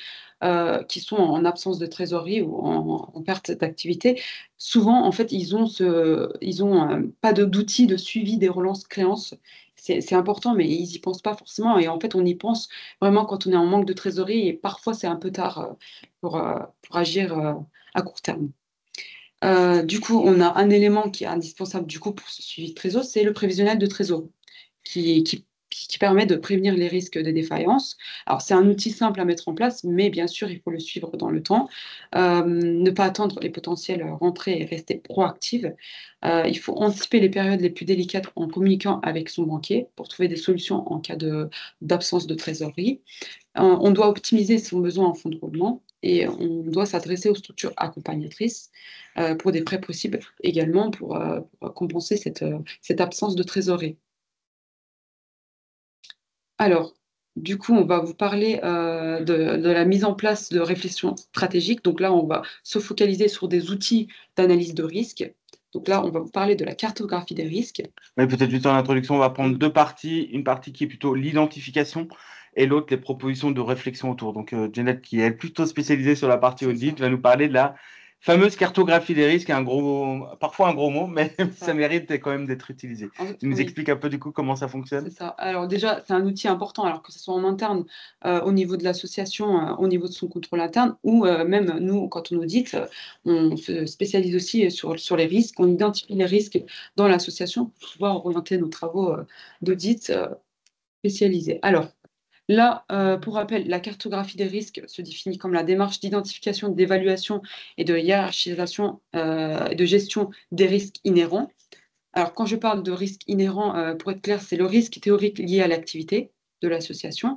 S2: qui sont en absence de trésorerie ou en perte d'activité, souvent, en fait, ils ont pas d'outils de suivi des relances créances. C'est important, mais ils n'y pensent pas forcément. Et en fait, on y pense vraiment quand on est en manque de trésorerie et parfois, c'est un peu tard pour agir à court terme. Du coup, on a un élément qui est indispensable du coup pour ce suivi de trésor, c'est le prévisionnel de trésor qui permet de prévenir les risques de défaillance. Alors, c'est un outil simple à mettre en place, mais bien sûr, il faut le suivre dans le temps. Ne pas attendre les potentielles rentrées et rester proactive. Il faut anticiper les périodes les plus délicates en communiquant avec son banquier pour trouver des solutions en cas d'absence de trésorerie. On doit optimiser son besoin en fonds de roulement et on doit s'adresser aux structures accompagnatrices pour des prêts possibles également pour compenser cette absence de trésorerie. Alors, Du coup, on va vous parler de la mise en place de réflexion stratégique. Donc là, on va se focaliser sur des outils d'analyse de risque. Donc là, on va vous parler de la cartographie des risques.
S1: Mais peut-être juste en introduction, on va prendre
S2: Oui,
S1: deux parties. Une partie qui est plutôt l'identification et l'autre les propositions de réflexion autour. Donc, Janet, qui est plutôt spécialisée sur la partie
S2: c'est
S1: audit,
S2: ça,
S1: va nous parler de la fameuse cartographie des risques, un gros, parfois un gros mot, mais
S2: c'est
S1: ça
S2: ça.
S1: mérite quand même d'être utilisé. Tu nous
S2: Oui,
S1: expliques un peu du coup comment ça
S2: c'est
S1: fonctionne?
S2: ça. Alors déjà, c'est un outil important, alors que ce soit en interne, au niveau de l'association, au niveau de son contrôle interne, ou même nous, quand on audite, on se spécialise aussi sur les risques. On identifie les risques dans l'association pour pouvoir orienter nos travaux d'audit spécialisés. Alors, là, pour rappel, la cartographie des risques se définit comme la démarche d'identification, d'évaluation et de hiérarchisation et de gestion des risques inhérents. Alors, quand je parle de risques inhérents, pour être clair, c'est le risque théorique lié à l'activité de l'association.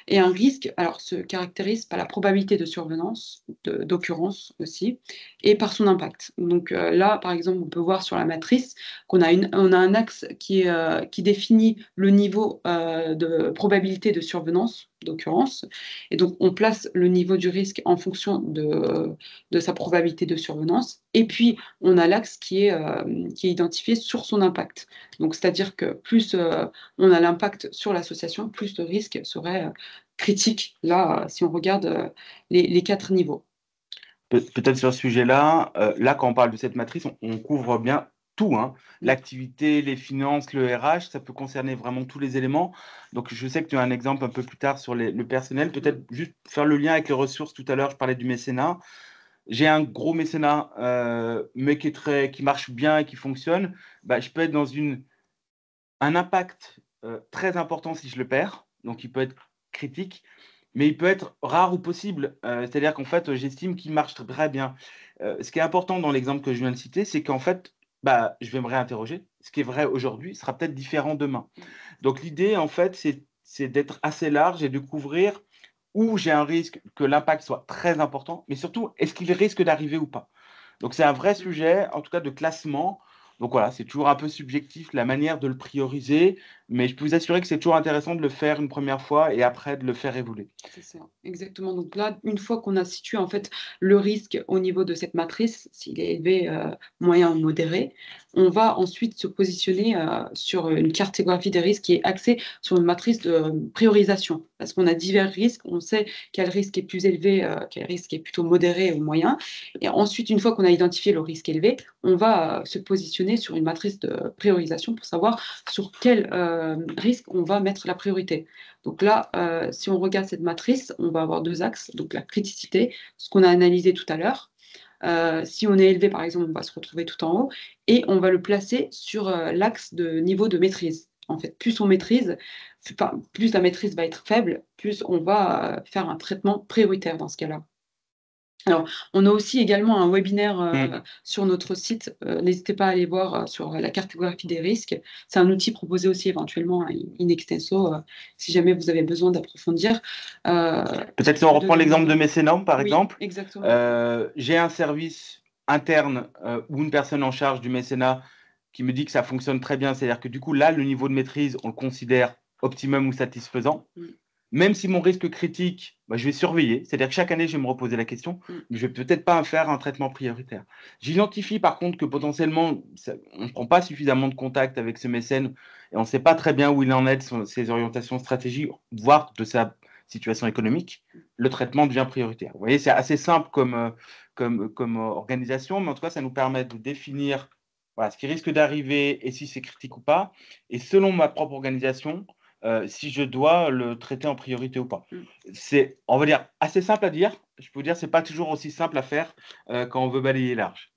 S2: Et un risque, alors, se caractérise par la probabilité de survenance, d'occurrence aussi, et par son impact. Donc là, par exemple, on peut voir sur la matrice on a un axe qui définit le niveau de probabilité de survenance, d'occurrence. Et donc, on place le niveau du risque en fonction de sa probabilité de survenance. Et puis, on a l'axe qui est identifié sur son impact. Donc, c'est-à-dire que plus on a l'impact sur l'association, plus le risque serait critique, là, si on regarde les quatre niveaux.
S1: Peut-être sur ce sujet-là, là, quand on parle de cette matrice, on couvre bien tout, hein.
S2: Mm.
S1: L'activité, les finances, le RH, ça peut concerner vraiment tous les éléments. Donc, je sais que tu as un exemple un peu plus tard sur le personnel. Peut-être
S2: Mm.
S1: juste faire le lien avec les ressources. Tout à l'heure, je parlais du mécénat. J'ai un gros mécénat, mais qui marche bien et qui fonctionne. Bah, je peux être dans un impact très important si je le perds. Donc, il peut être critique, mais il peut être rare ou possible. C'est-à-dire qu'en fait, j'estime qu'il marche très bien. Ce qui est important dans l'exemple que je viens de citer, c'est qu'en fait, bah, je vais me réinterroger. Ce qui est vrai aujourd'hui sera peut-être différent demain. Donc, l'idée, en fait, c'est d'être assez large et de couvrir où j'ai un risque que l'impact soit très important, mais surtout, est-ce qu'il risque d'arriver ou pas? Donc, c'est un vrai
S2: Mm.
S1: sujet, en tout cas de classement. Donc voilà, c'est toujours un peu subjectif la manière de le prioriser, mais je peux vous assurer que c'est toujours intéressant de le faire une première fois et après de le faire évoluer.
S2: C'est ça, exactement. Donc là, une fois qu'on a situé en fait le risque au niveau de cette matrice, s'il est élevé, moyen ou modéré, on va ensuite se positionner sur une cartographie des risques qui est axée sur une matrice de priorisation. Parce qu'on a divers risques, on sait quel risque est plus élevé, quel risque est plutôt modéré ou moyen. Et ensuite, une fois qu'on a identifié le risque élevé, on va se positionner sur une matrice de priorisation pour savoir sur quel risque on va mettre la priorité. Donc là, si on regarde cette matrice, on va avoir deux axes. Donc la criticité, ce qu'on a analysé tout à l'heure. Si on est élevé, par exemple, on va se retrouver tout en haut et on va le placer sur l'axe de niveau de maîtrise. En fait, plus on maîtrise, enfin, plus la maîtrise va être faible, plus on va faire un traitement prioritaire dans ce cas-là. Alors, on a aussi également un webinaire
S1: Mm.
S2: sur notre site. N'hésitez pas à aller voir sur la cartographie des risques. C'est un outil proposé aussi éventuellement in extenso, si jamais vous avez besoin d'approfondir euh,
S1: Peut-être si on
S2: le
S1: reprend l'exemple de
S2: domaine.
S1: Mécénat, par
S2: Oui,
S1: exemple,
S2: exactement.
S1: j'ai un service interne ou une personne en charge du mécénat qui me dit que ça fonctionne très bien, c'est-à-dire que du coup, là, le niveau de maîtrise, on le considère optimum ou satisfaisant.
S2: Mm,
S1: Même si mon risque critique, bah, je vais surveiller. C'est-à-dire que chaque année, je vais me reposer la question,
S2: mm,
S1: mais je vais peut-être pas faire un traitement prioritaire. J'identifie par contre que potentiellement, on ne prend pas suffisamment de contact avec ce mécène et on ne sait pas très bien où il en est de ses orientations stratégiques, voire de sa situation économique. Le traitement devient prioritaire. Vous voyez, c'est assez simple comme organisation, mais en tout cas, ça nous permet de définir voilà, ce qui risque d'arriver et si c'est critique ou pas. Et selon ma propre organisation, si je dois le traiter en priorité ou pas.
S2: mm.
S1: C'est, on va dire, assez simple à dire. Je peux vous dire, c'est pas toujours aussi simple à faire quand on veut balayer large.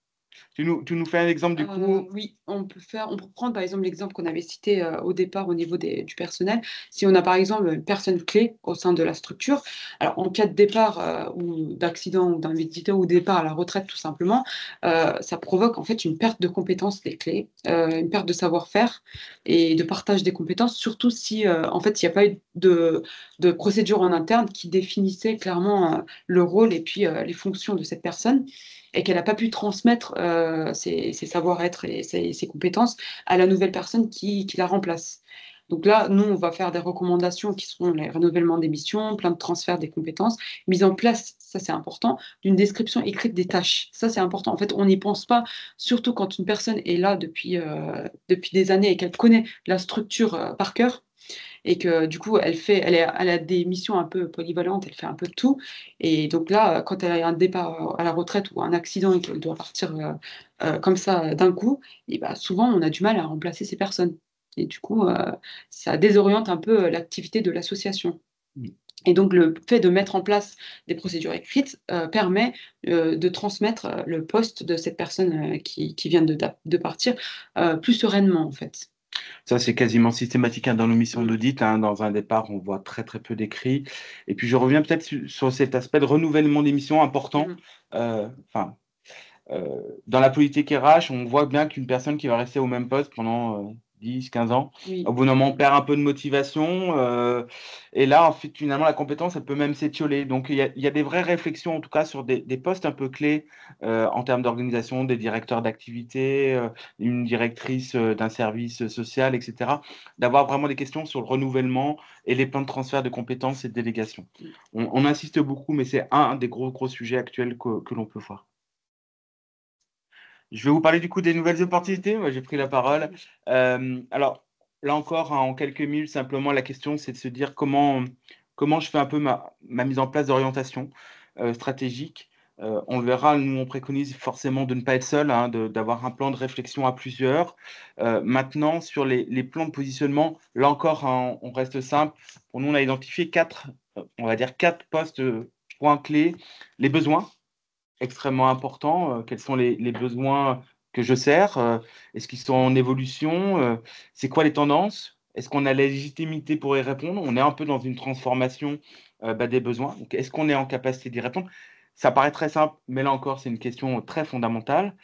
S1: Tu nous fais un exemple du coup.
S2: Oui, on peut prendre par exemple l'exemple qu'on avait cité au départ au niveau du personnel. Si on a par exemple une personne clé au sein de la structure, alors en cas de départ ou d'accident ou d'invalidité ou départ à la retraite tout simplement, ça provoque en fait une perte de compétences des clés, une perte de savoir-faire et de partage des compétences, surtout si en fait il n'y a pas eu de procédure en interne qui définissait clairement le rôle et puis les fonctions de cette personne et qu'elle n'a pas pu transmettre ses savoir-être et ses compétences à la nouvelle personne qui la remplace. Donc là, nous, on va faire des recommandations qui seront les renouvellements des missions, plein de transferts des compétences, mise en place, ça c'est important, d'une description écrite des tâches. Ça c'est important. En fait, on n'y pense pas, surtout quand une personne est là depuis des années et qu'elle connaît la structure par cœur et que du coup, elle a des missions un peu polyvalentes, elle fait un peu de tout. Et donc là, quand elle a un départ à la retraite ou un accident et qu'elle doit partir comme ça d'un coup, et bah, souvent, on a du mal à remplacer ces personnes. Et du coup, ça désoriente un peu l'activité de l'association. Et donc, le fait de mettre en place des procédures écrites permet de transmettre le poste de cette personne qui vient de partir plus sereinement, en fait.
S1: Ça, c'est quasiment systématique hein, dans nos missions
S2: Mm.
S1: d'audit. Hein. Dans un départ, on voit très, très peu d'écrits. Et puis, je reviens peut-être sur cet aspect de renouvellement des missions important.
S2: Mm.
S1: Enfin, dans la politique RH, on voit bien qu'une personne qui va rester au même poste pendant 10, 15 ans,
S2: Oui.
S1: au bout d'un moment, perd un peu de motivation. Et là, en fait, finalement, la compétence, elle peut même s'étioler. Donc, il y a des vraies réflexions, en tout cas, sur des postes un peu clés en termes d'organisation, des directeurs d'activité, une directrice d'un service social, etc. D'avoir vraiment des questions sur le renouvellement et les plans de transfert de compétences et de délégation. On insiste beaucoup, mais c'est un des gros, gros sujets actuels que l'on peut voir. Je vais vous parler du coup des nouvelles opportunités. Moi, j'ai pris la parole. Alors, là encore, hein, en quelques minutes, simplement, la question, c'est de se dire comment je fais un peu ma mise en place d'orientation stratégique. On le verra, nous, on préconise forcément de ne pas être seul, hein, d'avoir un plan de réflexion à plusieurs. Maintenant, sur les plans de positionnement, là encore, hein, on reste simple. Pour nous, on a identifié on va dire quatre postes, points clés. Les besoins extrêmement important. Quels sont les besoins que je sers? Est-ce qu'ils sont en évolution? C'est quoi les tendances? Est-ce qu'on a la légitimité pour y répondre? On est un peu dans une transformation des besoins. Donc, est-ce qu'on est en capacité d'y répondre? Ça paraît très simple, mais là encore, c'est une question très fondamentale.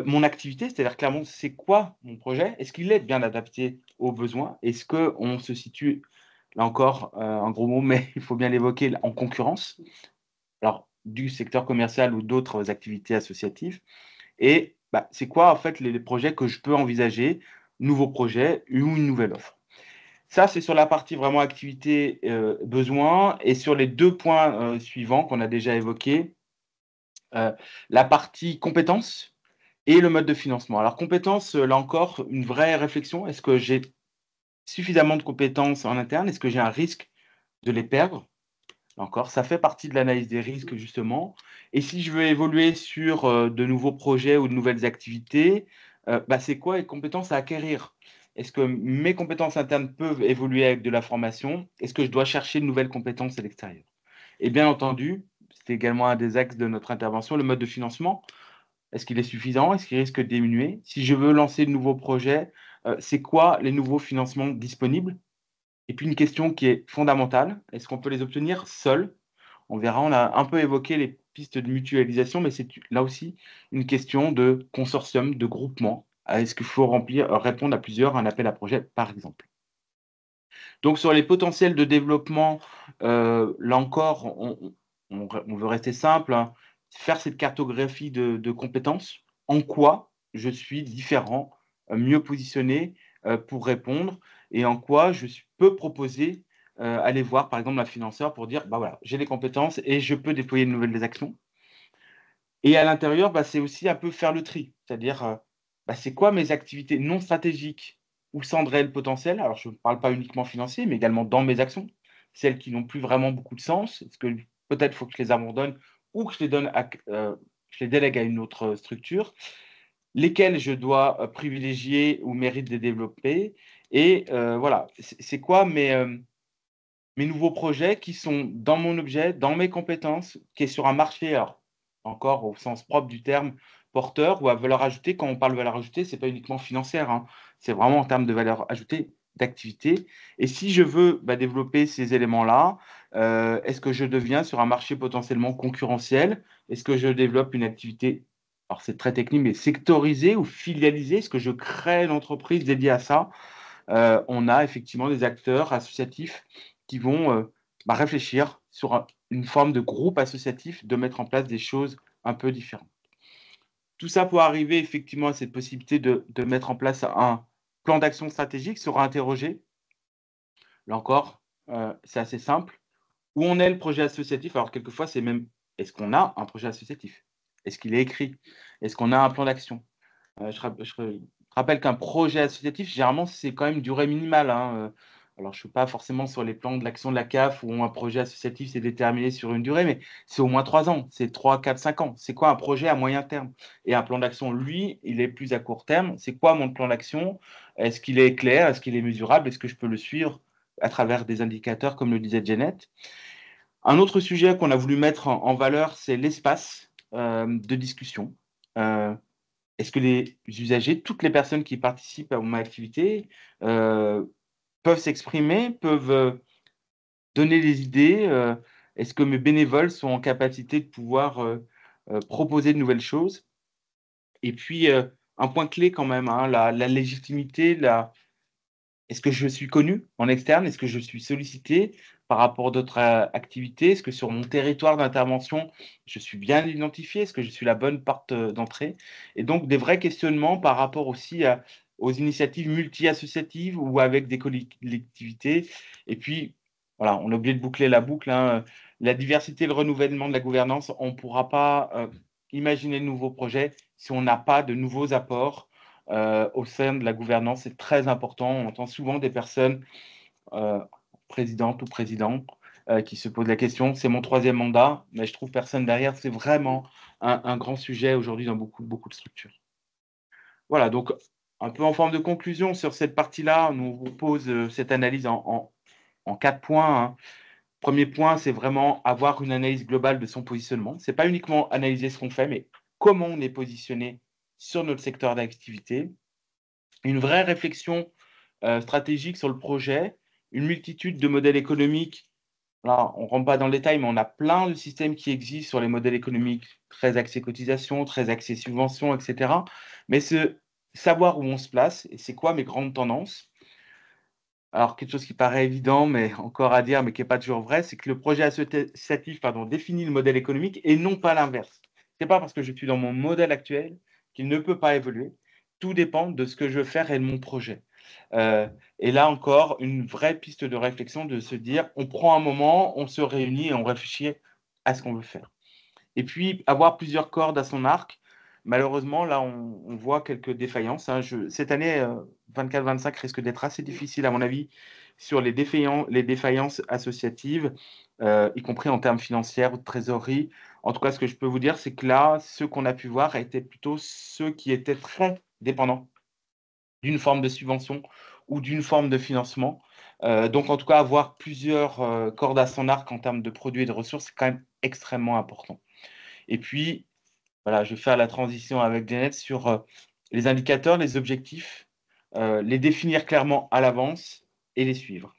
S1: Mon activité, c'est-à-dire clairement, c'est quoi mon projet? Est-ce qu'il est bien adapté aux besoins? Est-ce qu'on se situe, là encore, un gros mot, mais il faut bien l'évoquer, en concurrence? Alors, du secteur commercial ou d'autres activités associatives. Et bah, c'est quoi en fait les projets que je peux envisager, nouveaux projets ou une nouvelle offre. Ça, c'est sur la partie vraiment activité besoin et sur les deux points suivants qu'on a déjà évoqués, euh, la partie compétences et le mode de financement. Alors, compétences, là encore, une vraie réflexion. Est-ce que j'ai suffisamment de compétences en interne? Est-ce que j'ai un risque de les perdre? Encore, ça fait partie de l'analyse des risques, justement. Et si je veux évoluer sur de nouveaux projets ou de nouvelles activités, bah, c'est quoi les compétences à acquérir? Est-ce que mes compétences internes peuvent évoluer avec de la formation? Est-ce que je dois chercher de nouvelles compétences à l'extérieur? Et bien entendu, c'est également un des axes de notre intervention, le mode de financement. Est-ce qu'il est suffisant? Est-ce qu'il risque de diminuer? Si je veux lancer de nouveaux projets, c'est quoi les nouveaux financements disponibles? Et puis une question qui est fondamentale, est-ce qu'on peut les obtenir seuls? On verra, on a un peu évoqué les pistes de mutualisation, mais c'est là aussi une question de consortium, de groupement. Est-ce qu'il faut répondre à plusieurs, un appel à projet, par exemple? Donc, sur les potentiels de développement, là encore, on veut rester simple, hein, faire cette cartographie de compétences. En quoi je suis différent, mieux positionné pour répondre et en quoi peux proposer, aller voir, par exemple, un financeur pour dire, bah voilà, j'ai les compétences et je peux déployer de nouvelles actions. Et à l'intérieur, bah, c'est aussi un peu faire le tri, c'est-à-dire, bah, c'est quoi mes activités non stratégiques ou sans de réel potentiel? Alors, je ne parle pas uniquement financier, mais également dans mes actions, celles qui n'ont plus vraiment beaucoup de sens. Est-ce que peut-être il faut que je les abandonne ou que je les délègue à une autre structure? Lesquelles je dois privilégier ou mérite de développer? Et voilà, c'est quoi mes nouveaux projets qui sont dans mon objet, dans mes compétences, qui est sur un marché, alors, encore au sens propre du terme, porteur ou à valeur ajoutée. Quand on parle de valeur ajoutée, ce n'est pas uniquement financière, hein, c'est vraiment en termes de valeur ajoutée d'activité. Et si je veux bah, développer ces éléments-là, est-ce que je deviens sur un marché potentiellement concurrentiel? Est-ce que je développe une activité, alors c'est très technique, mais sectorisée ou filialisée? Est-ce que je crée une entreprise dédiée à ça? On a effectivement des acteurs associatifs qui vont bah, réfléchir sur une forme de groupe associatif, de mettre en place des choses un peu différentes. Tout ça pour arriver effectivement à cette possibilité de mettre en place un plan d'action stratégique sera interrogé Là encore, c'est assez simple. Où on est le projet associatif? Alors, quelquefois, c'est même, est-ce qu'on a un projet associatif? Est-ce qu'il est écrit? Est-ce qu'on a un plan d'action? Je rappelle qu'un projet associatif, généralement, c'est quand même une durée minimale, hein. Alors, je ne suis pas forcément sur les plans de l'action de la CAF où un projet associatif c'est déterminé sur une durée, mais c'est au moins 3 ans, c'est 3, 4, 5 ans. C'est quoi un projet à moyen terme? Et un plan d'action, lui, il est plus à court terme. C'est quoi mon plan d'action? Est-ce qu'il est clair? Est-ce qu'il est mesurable? Est-ce que je peux le suivre à travers des indicateurs, comme le disait Janet? Un autre sujet qu'on a voulu mettre en valeur, c'est l'espace de discussion. Euh, Est-ce que les usagers, toutes les personnes qui participent à mon activité, euh, peuvent s'exprimer, peuvent donner des idées? Est-ce que mes bénévoles sont en capacité de pouvoir proposer de nouvelles choses? Et puis, un point clé quand même, hein, la légitimité, est-ce que je suis connu en externe? Est-ce que je suis sollicité par rapport à d'autres activités? Est-ce que sur mon territoire d'intervention, je suis bien identifié? Est-ce que je suis la bonne porte d'entrée? Et donc, des vrais questionnements par rapport aussi aux initiatives multi-associatives ou avec des collectivités. Et puis, voilà, on a oublié de boucler la boucle, hein. La diversité et le renouvellement de la gouvernance, on ne pourra pas imaginer de nouveaux projets si on n'a pas de nouveaux apports au sein de la gouvernance. C'est très important. On entend souvent des personnes, euh, présidentes ou présidents, qui se posent la question, c'est mon troisième mandat, mais je trouve personne derrière. C'est vraiment un grand sujet aujourd'hui dans beaucoup de structures. Voilà, donc un peu en forme de conclusion sur cette partie-là, on nous propose cette analyse en 4 points, hein. Premier point, c'est vraiment avoir une analyse globale de son positionnement. Ce n'est pas uniquement analyser ce qu'on fait, mais comment on est positionné sur notre secteur d'activité. Une vraie réflexion stratégique sur le projet, une multitude de modèles économiques. Là, on ne rentre pas dans le détail, mais on a plein de systèmes qui existent sur les modèles économiques, très axés cotisation, très axés subventions, etc. Mais savoir où on se place et c'est quoi mes grandes tendances. Alors, quelque chose qui paraît évident, mais encore à dire, mais qui n'est pas toujours vrai, c'est que le projet associatif, pardon, définit le modèle économique et non pas l'inverse. Ce n'est pas parce que je suis dans mon modèle actuel qu'il ne peut pas évoluer. Tout dépend de ce que je veux faire et de mon projet. Euh, et là encore, une vraie piste de réflexion de se dire, on prend un moment, on se réunit et on réfléchit à ce qu'on veut faire. Et puis, avoir plusieurs cordes à son arc. Malheureusement, là, on voit quelques défaillances, hein. Cette année, 24-25 risque d'être assez difficile, à mon avis, sur les défaillances associatives, y compris en termes financiers ou de trésorerie. En tout cas, ce que je peux vous dire, c'est que là, ceux qu'on a pu voir étaient plutôt ceux qui étaient très dépendants d'une forme de subvention ou d'une forme de financement. Donc, en tout cas, avoir plusieurs cordes à son arc en termes de produits et de ressources, c'est quand même extrêmement important. Et puis, voilà, je vais faire la transition avec Janet sur les indicateurs, les objectifs, les définir clairement à l'avance et les suivre.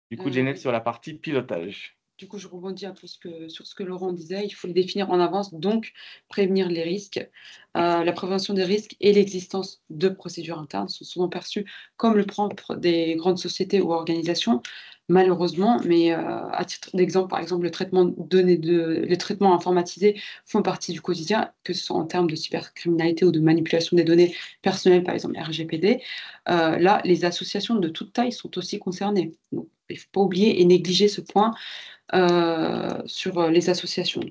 S1: Du coup, Janet,
S2: Oui.
S1: sur la partie pilotage.
S2: Du coup, je rebondis un peu sur ce que Laurent disait. Il faut le définir en avance, donc prévenir les risques. La prévention des risques et l'existence de procédures internes sont souvent perçues comme le propre des grandes sociétés ou organisations, malheureusement. Mais à titre d'exemple, par exemple, le traitement de données les traitements informatisés font partie du quotidien, que ce soit en termes de cybercriminalité ou de manipulation des données personnelles, par exemple RGPD. Là, les associations de toute taille sont aussi concernées. Donc, il ne faut pas oublier et négliger ce point sur les associations.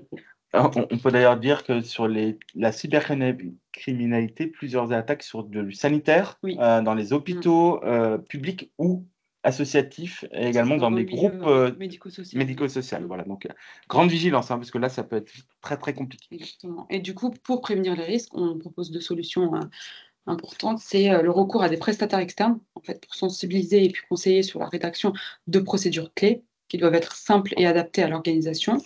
S1: Alors, on peut d'ailleurs dire que sur la cybercriminalité, plusieurs attaques sur du sanitaire,
S2: Oui.
S1: dans les
S2: Mm.
S1: hôpitaux publics ou associatifs, et également
S2: Dans
S1: dans
S2: le
S1: des
S2: milieu
S1: groupes
S2: médico-social.
S1: médico-sociaux.
S2: Mm.
S1: Voilà, donc grande vigilance, hein, parce que là, ça peut être très, très compliqué.
S2: Exactement. Et du coup, pour prévenir les risques, on propose deux solutions importantes. C'est le recours à des prestataires externes, en fait, pour sensibiliser et puis conseiller sur la rédaction de procédures clés qui doivent être simples et adaptées à l'organisation.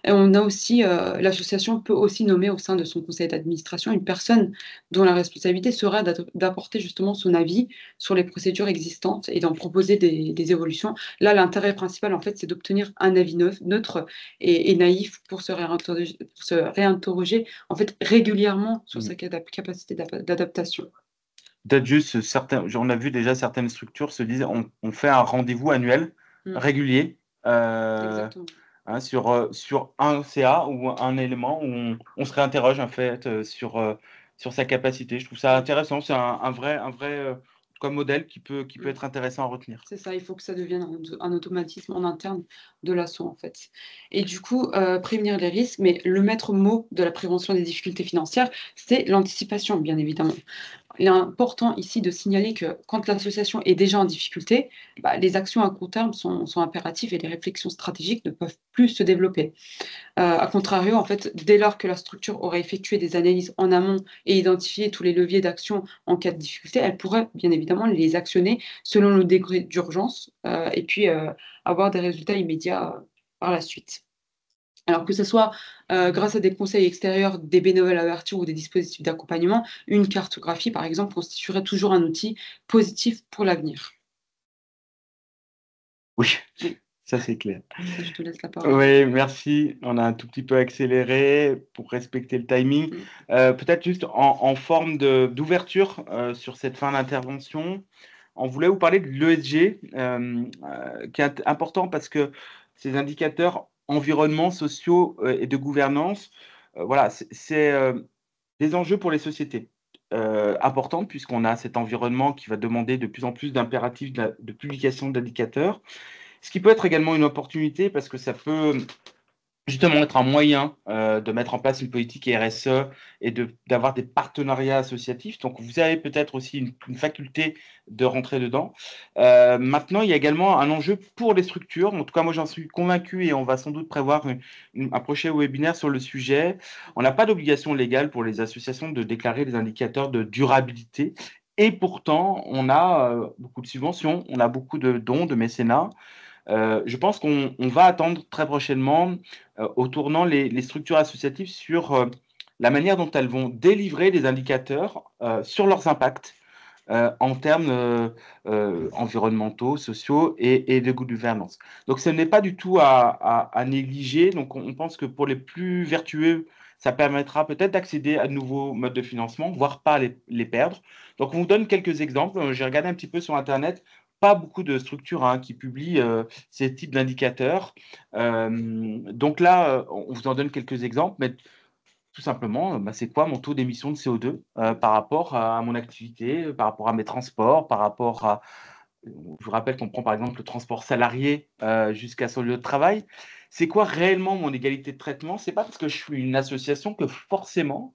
S2: Et on a aussi, l'association peut aussi nommer au sein de son conseil d'administration une personne dont la responsabilité sera d'apporter justement son avis sur les procédures existantes et d'en proposer des évolutions. Là, l'intérêt principal, en fait, c'est d'obtenir un avis neutre et naïf pour se réinterroger, en fait, régulièrement sur sa capacité d'adaptation.
S1: Peut-être juste on a vu déjà certaines structures se disent on fait un rendez-vous annuel
S2: Mm,
S1: régulier,
S2: exactement.
S1: hein, sur un CA ou un élément où on se réinterroge en fait sur sa capacité. Je trouve ça
S2: Mm.
S1: intéressant. C'est un vrai comme modèle qui peut être intéressant à retenir.
S2: C'est ça, il faut que ça devienne un automatisme en interne de l'asso, en fait. Et du coup, prévenir les risques, mais le maître mot de la prévention des difficultés financières, c'est l'anticipation, bien évidemment. Il est important ici de signaler que quand l'association est déjà en difficulté, bah, les actions à court terme sont impératives et les réflexions stratégiques ne peuvent plus se développer. À contrario, en fait, dès lors que la structure aurait effectué des analyses en amont et identifié tous les leviers d'action en cas de difficulté, elle pourrait bien évidemment les actionner selon le degré d'urgence, et puis avoir des résultats immédiats par la suite. Alors que ce soit grâce à des conseils extérieurs, des bénévoles avertis ou des dispositifs d'accompagnement, une cartographie, par exemple, constituerait toujours un outil positif pour l'avenir.
S1: Oui,
S2: Oui,
S1: ça c'est clair.
S2: je te laisse la parole.
S1: Oui, merci. On a un tout petit peu accéléré pour respecter le timing.
S2: Mm.
S1: Peut-être juste en forme d'ouverture sur cette fin d'intervention, on voulait vous parler de l'ESG, qui est important parce que ces indicateurs environnement, sociaux et de gouvernance, voilà, c'est des enjeux pour les sociétés importants puisqu'on a cet environnement qui va demander de plus en plus d'impératifs de publication d'indicateurs. Ce qui peut être également une opportunité parce que ça peut justement être un moyen de mettre en place une politique RSE et d'avoir des partenariats associatifs. Donc, vous avez peut-être aussi une faculté de rentrer dedans. Maintenant, il y a également un enjeu pour les structures. En tout cas, moi, j'en suis convaincu et on va sans doute prévoir un prochain webinaire sur le sujet. On n'a pas d'obligation légale pour les associations de déclarer les indicateurs de durabilité. Et pourtant, on a beaucoup de subventions, on a beaucoup de dons, de mécénat. Je pense qu'on va attendre très prochainement au tournant les structures associatives sur la manière dont elles vont délivrer des indicateurs sur leurs impacts en termes environnementaux, sociaux et de gouvernance. Donc, ce n'est pas du tout à négliger. Donc, on pense que pour les plus vertueux, ça permettra peut-être d'accéder à de nouveaux modes de financement, voire pas les perdre. Donc, on vous donne quelques exemples. J'ai regardé un petit peu sur Internet. Pas beaucoup de structures qui publient ces types d'indicateurs. Donc là, on vous en donne quelques exemples, mais tout simplement, bah, c'est quoi mon taux d'émission de CO2 par rapport à mon activité, par rapport à mes transports, par rapport à... Je vous rappelle qu'on prend par exemple le transport salarié jusqu'à son lieu de travail. C'est quoi réellement mon égalité de traitement? C'est pas parce que je suis une association que forcément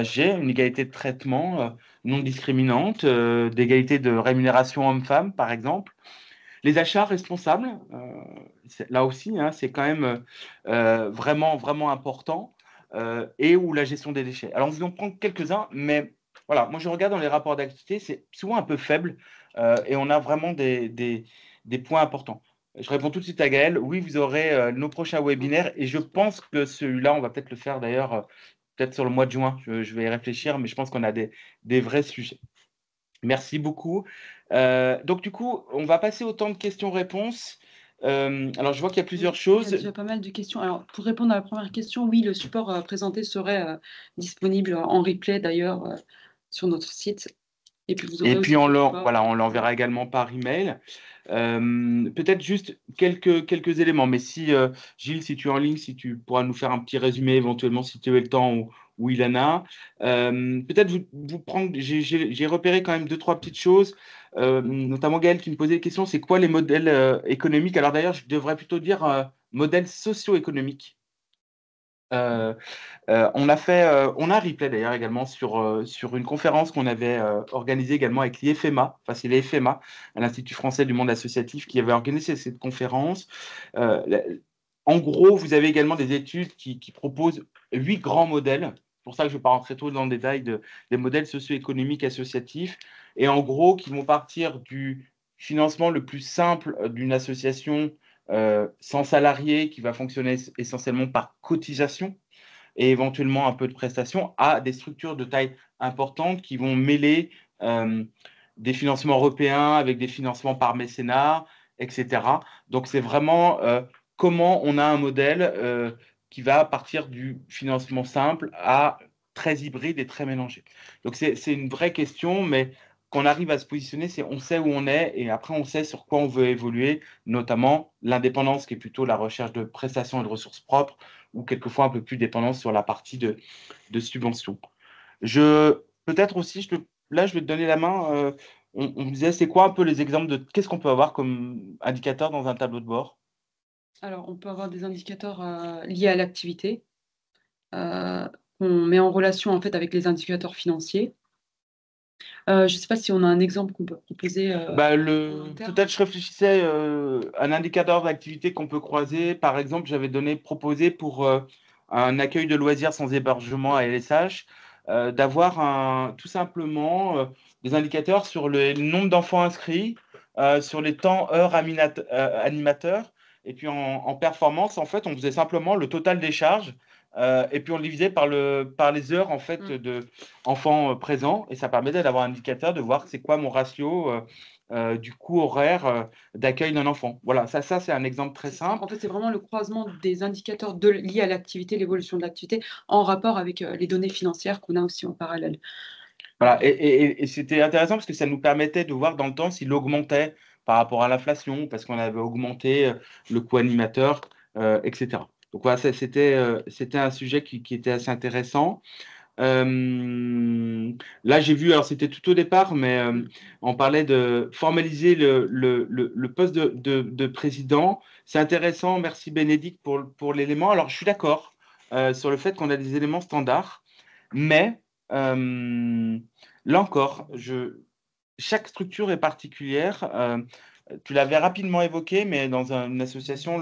S1: j'ai une égalité de traitement non discriminante, d'égalité de rémunération homme-femme, par exemple. Les achats responsables, là aussi, hein, c'est quand même vraiment, vraiment important, et ou la gestion des déchets. Alors, on vous en prend quelques-uns, mais voilà, moi je regarde dans les rapports d'activité, c'est souvent un peu faible, et on a vraiment des points importants. Je réponds tout de suite à Gaël. Oui, vous aurez nos prochains webinaires, et je pense que celui-là, on va peut-être le faire d'ailleurs, peut-être sur le mois de juin. Je vais y réfléchir, mais je pense qu'on a des vrais sujets. Merci beaucoup. Donc, du coup, on va passer au temps de questions-réponses. Alors, je vois qu'il y a plusieurs
S2: Oui, il y a
S1: choses.
S2: déjà pas mal de questions. Alors, pour répondre à la première question, oui, le support présenté serait disponible en replay d'ailleurs sur notre site. Et puis vous
S1: Et
S2: aurez
S1: puis,
S2: aussi le support.
S1: voilà, on l'enverra également par email. Peut-être juste quelques éléments. Mais si, Gilles, si tu es en ligne, si tu pourras nous faire un petit résumé éventuellement, si tu as le temps ou Ilana. Peut-être vous prendre, j'ai repéré quand même deux, trois petites choses. Notamment Gaël qui me posait des questions, c'est quoi les modèles économiques? Alors d'ailleurs, je devrais plutôt dire modèles socio-économiques. Euh, on a un replay d'ailleurs également sur une conférence qu'on avait organisée également avec l'IFMA, enfin c'est l'IFMA, l'Institut français du monde associatif, qui avait organisé cette conférence. Euh, la- En gros, vous avez également des études qui proposent 8 grands modèles. C'est pour ça que je ne vais pas rentrer trop dans le détail des modèles socio-économiques associatifs. Et en gros, qui vont partir du financement le plus simple d'une association sans salarié qui va fonctionner essentiellement par cotisation et éventuellement un peu de prestations à des structures de taille importante qui vont mêler euh, des financements européens avec des financements par mécénat, etc. Donc c'est vraiment comment on a un modèle qui va partir du financement simple à très hybride et très mélangé. Donc c'est une vraie question, mais qu'on arrive à se positionner, c'est on sait où on est et après on sait sur quoi on veut évoluer, notamment l'indépendance qui est plutôt la recherche de prestations et de ressources propres ou quelquefois un peu plus dépendance sur la partie de subvention. Peut-être aussi, là je vais te donner la main, on disait, c'est quoi un peu les exemples de qu'est-ce qu'on peut avoir comme indicateur dans un tableau de bord?
S2: Alors, on peut avoir des indicateurs liés à l'activité, qu'on met en relation en fait avec les indicateurs financiers. Je ne sais pas si on a un exemple qu'on peut proposer
S1: Bah,
S2: en interne.
S1: peut-être je réfléchissais un indicateur d'activité qu'on peut croiser. Par exemple, j'avais proposé pour un accueil de loisirs sans hébergement à LSH, d'avoir tout simplement des indicateurs sur le nombre d'enfants inscrits, sur les temps heures animateurs, et puis en performance, en fait, on faisait simplement le total des charges. Et puis on le divisait par les heures en fait
S2: Mm.
S1: de enfants présents, et ça permettait d'avoir un indicateur de voir c'est quoi mon ratio du coût horaire d'accueil d'un enfant. Voilà, ça c'est un exemple très
S2: C'est ça.
S1: simple.
S2: En fait, c'est vraiment le croisement des indicateurs liés à l'activité, l'évolution de l'activité, en rapport avec les données financières qu'on a aussi en parallèle.
S1: Voilà, et c'était intéressant parce que ça nous permettait de voir dans le temps s'il augmentait par rapport à l'inflation, parce qu'on avait augmenté le coût animateur, etc. Donc voilà, c'était un sujet qui était assez intéressant. Là, j'ai vu, alors c'était tout au départ, mais
S2: Mm.
S1: on parlait de formaliser le poste de président. C'est intéressant, merci Bénédicte pour l'élément. Alors, je suis d'accord sur le fait qu'on a des éléments standards, mais euh, là encore, chaque structure est particulière. Tu l'avais rapidement évoqué, mais dans une association,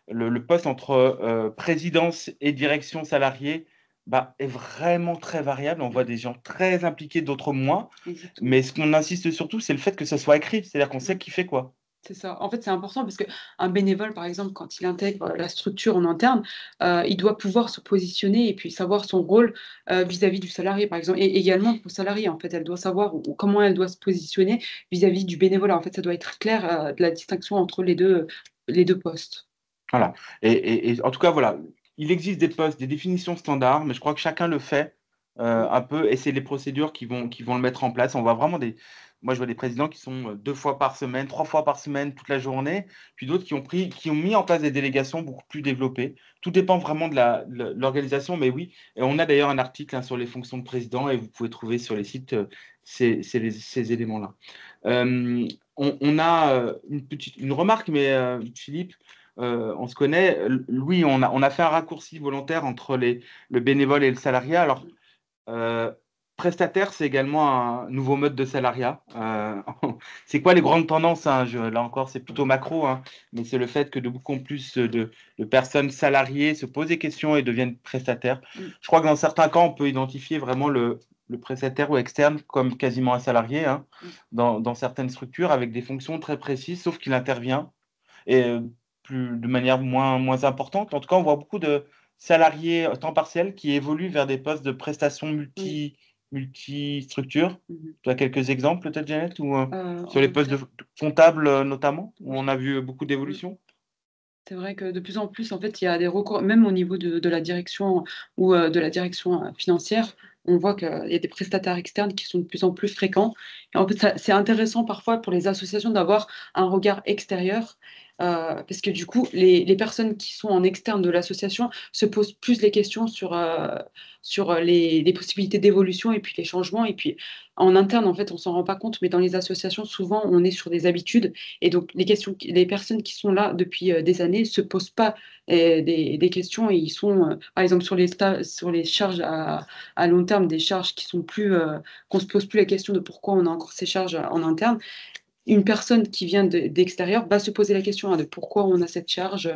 S1: le poste entre présidence et direction salariée bah, est vraiment très variable. On voit
S2: Mm.
S1: des gens très impliqués, d'autres moins.
S2: Exactement.
S1: Mais ce qu'on insiste surtout, c'est le fait que ça soit écrit, c'est-à-dire qu'on sait
S2: Mm.
S1: qui fait quoi.
S2: C'est ça. En fait, c'est important parce qu'un bénévole, par exemple, quand il intègre la structure en interne, il doit pouvoir se positionner et puis savoir son rôle vis-à-vis du salarié, par exemple, et également pour le salarié. En fait, elle doit savoir comment elle doit se positionner vis-à-vis du bénévolat. En fait, ça doit être clair de la distinction entre les deux postes.
S1: Voilà. Et en tout cas, voilà, il existe des postes, des définitions standards, mais je crois que chacun le fait
S2: Mm.
S1: un peu, et c'est les procédures qui vont le mettre en place. On voit vraiment moi je vois des présidents qui sont 2 fois par semaine, 3 fois par semaine, toute la journée, puis d'autres qui ont mis en place des délégations beaucoup plus développées. Tout dépend vraiment de l'organisation, mais oui. Et on a d'ailleurs un article hein, sur les fonctions de président, et vous pouvez trouver sur les sites ces éléments-là. Euh, on a une remarque, mais Philippe on se connaît. Louis, on a fait un raccourci volontaire entre le bénévole et le salariat. Alors, euh, prestataire, c'est également un nouveau mode de salariat. C'est quoi les grandes tendances hein là encore, c'est plutôt macro, hein, mais c'est le fait que de beaucoup plus de personnes salariées se posent des questions et deviennent prestataires.
S2: Mm.
S1: Je crois que dans certains cas, on peut identifier vraiment le prestataire ou externe comme quasiment un salarié hein,
S2: Mm.
S1: dans certaines structures avec des fonctions très précises, sauf qu'il intervient et de manière moins importante. En tout cas, on voit beaucoup de salariés à temps partiel qui évoluent vers des postes de prestations
S2: Oui.
S1: multi-structures.
S2: Mhm.
S1: Tu as quelques exemples, peut-être, Jeannette, ou sur
S2: En
S1: les postes de
S2: interne,
S1: comptables notamment, où on
S2: oui.
S1: a vu beaucoup
S2: Mm.
S1: d'évolutions?
S2: C'est vrai que de plus en plus, en fait, il y a des recours, même au niveau de la direction ou de la direction financière, on voit qu'il y a des prestataires externes qui sont de plus en plus fréquents. Et en fait, c'est intéressant parfois pour les associations d'avoir un regard extérieur, parce que du coup, les personnes qui sont en externe de l'association se posent plus les questions sur les possibilités d'évolution et puis les changements. Et puis en interne, en fait, on s'en rend pas compte, mais dans les associations, souvent, on est sur des habitudes. Et donc, les personnes qui sont là depuis des années ne se posent pas des questions et ils sont, par exemple, sur les charges à long terme, des charges qui sont plus, qu'on se pose plus la question de pourquoi on a encore ces charges en interne. Une personne qui vient d'extérieur va se poser la question hein, de pourquoi on a cette charge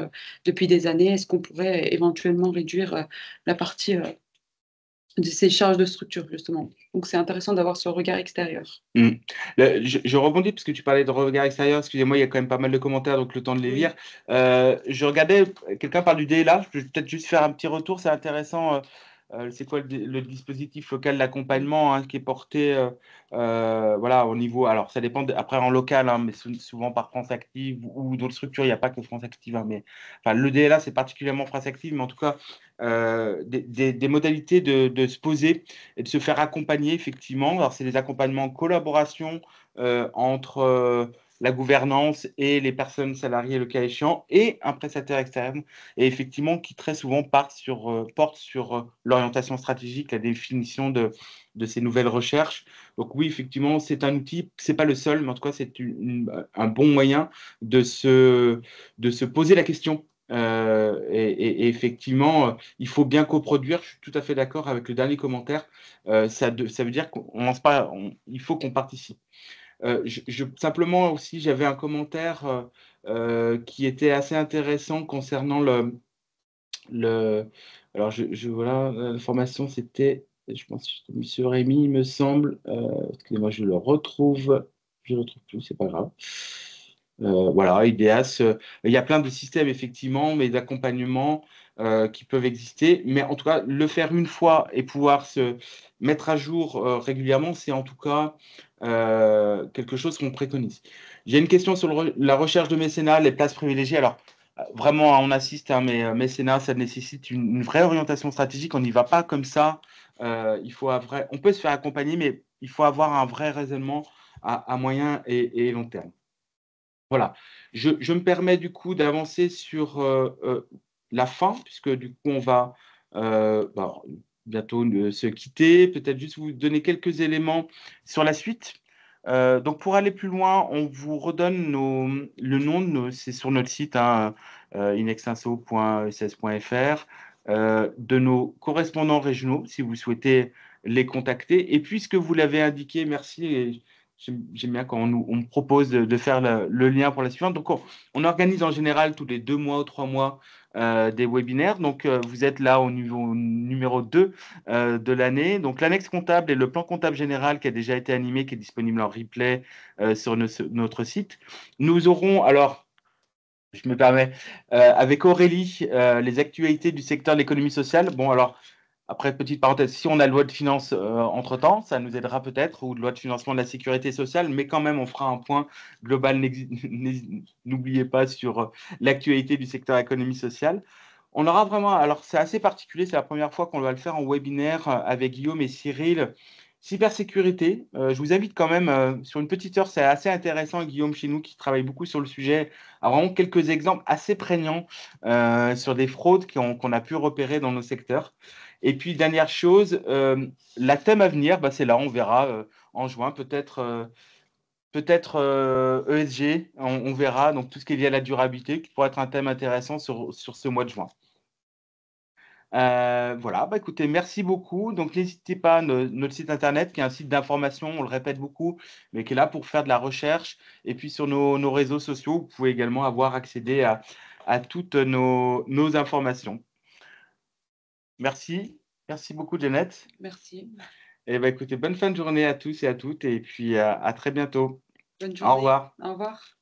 S2: depuis des années. Est-ce qu'on pourrait éventuellement réduire la partie de ces charges de structure, justement. Donc, c'est intéressant d'avoir ce regard extérieur.
S1: Hmm. Je rebondis parce que tu parlais de regard extérieur. Excusez-moi, il y a quand même pas mal de commentaires, donc le temps de les
S2: Oui.
S1: lire. Je regardais, quelqu'un parle du DLA. Je vais peut-être juste faire un petit retour. C'est intéressant. C'est quoi le dispositif local
S2: Mm.
S1: d'accompagnement hein, qui est porté voilà, au niveau. Alors, ça dépend après en local, hein, mais souvent par France Active ou d'autres structures. Il n'y a pas que France Active. Hein, mais enfin, le DLA, c'est particulièrement France Active, mais en tout cas, des modalités de se poser et de se faire accompagner, effectivement. Alors, c'est des accompagnements en collaboration entre la gouvernance et les personnes salariées, le cas échéant, et un prestataire externe, et effectivement qui très souvent porte sur l'orientation stratégique, la définition de ces nouvelles recherches. Donc oui, effectivement, c'est un outil, c'est pas le seul, mais en tout cas, c'est un bon moyen de se poser la question. Et effectivement, il faut bien coproduire. Je suis tout à fait d'accord avec le dernier commentaire. Ça veut dire qu'on lance pas, il faut qu'on participe. Simplement aussi, j'avais un commentaire qui était assez intéressant concernant le alors, voilà, l'information, c'était, je pense, que c'était Monsieur Rémy, il me semble. Excusez-moi, je le retrouve plus, c'est pas grave. Voilà, IDEAS, il y a plein de systèmes, effectivement, mais d'accompagnement qui peuvent exister. Mais en tout cas, le faire une fois et pouvoir se mettre à jour régulièrement, c'est en tout cas quelque chose qu'on préconise. J'ai une question sur la recherche de mécénat, les places privilégiées. Alors, vraiment, on assiste, hein, mais mécénat, ça nécessite une vraie orientation stratégique. On n'y va pas comme ça. On peut se faire accompagner, mais il faut avoir un vrai raisonnement à moyen et long terme. Voilà. Je me permets du coup d'avancer sur la fin, puisque du coup, on va bientôt se quitter. Peut-être juste vous donner quelques éléments sur la suite. Donc, pour aller plus loin, on vous redonne le nom, c'est sur notre site, hein, inextinso.ess.fr, de nos correspondants régionaux, si vous souhaitez les contacter. Et puisque vous l'avez indiqué, merci. Et j'aime bien quand on me propose de faire le lien pour la suivante. Donc, on organise en général tous les 2 mois ou 3 mois des webinaires. Donc, vous êtes là au niveau numéro 2 de l'année. Donc, l'annexe comptable et le plan comptable général qui a déjà été animé, qui est disponible en replay sur notre site. Nous aurons, alors, je me permets, avec Aurélie, les actualités du secteur de l'économie sociale. Bon, alors, après, petite parenthèse, si on a loi de finances entre-temps, ça nous aidera peut-être, ou loi de financement de la sécurité sociale, mais quand même, on fera un point global, n'oubliez pas, sur l'actualité du secteur économie sociale. On aura vraiment, alors c'est assez particulier, c'est la première fois qu'on va le faire en webinaire avec Guillaume et Cyril. Cybersécurité, je vous invite quand même sur une petite heure, c'est assez intéressant, Guillaume chez nous qui travaille beaucoup sur le sujet, a vraiment quelques exemples assez prégnants sur des fraudes qu'on a pu repérer dans nos secteurs. Et puis, dernière chose, la thème à venir, bah, c'est là, on verra en juin, peut-être ESG, on verra, donc tout ce qui est lié à la durabilité, qui pourrait être un thème intéressant sur ce mois de juin. Voilà, bah, écoutez, merci beaucoup. Donc, n'hésitez pas, notre site internet, qui est un site d'information, on le répète beaucoup, mais qui est là pour faire de la recherche. Et puis, sur nos réseaux sociaux, vous pouvez également avoir accédé à toutes nos informations. Merci. Merci beaucoup, Jeannette.
S2: Merci.
S1: Et bah, écoutez, bonne fin de journée à tous et à toutes, et puis à très bientôt.
S2: Bonne
S1: Au
S2: journée.
S1: revoir.
S2: Au revoir.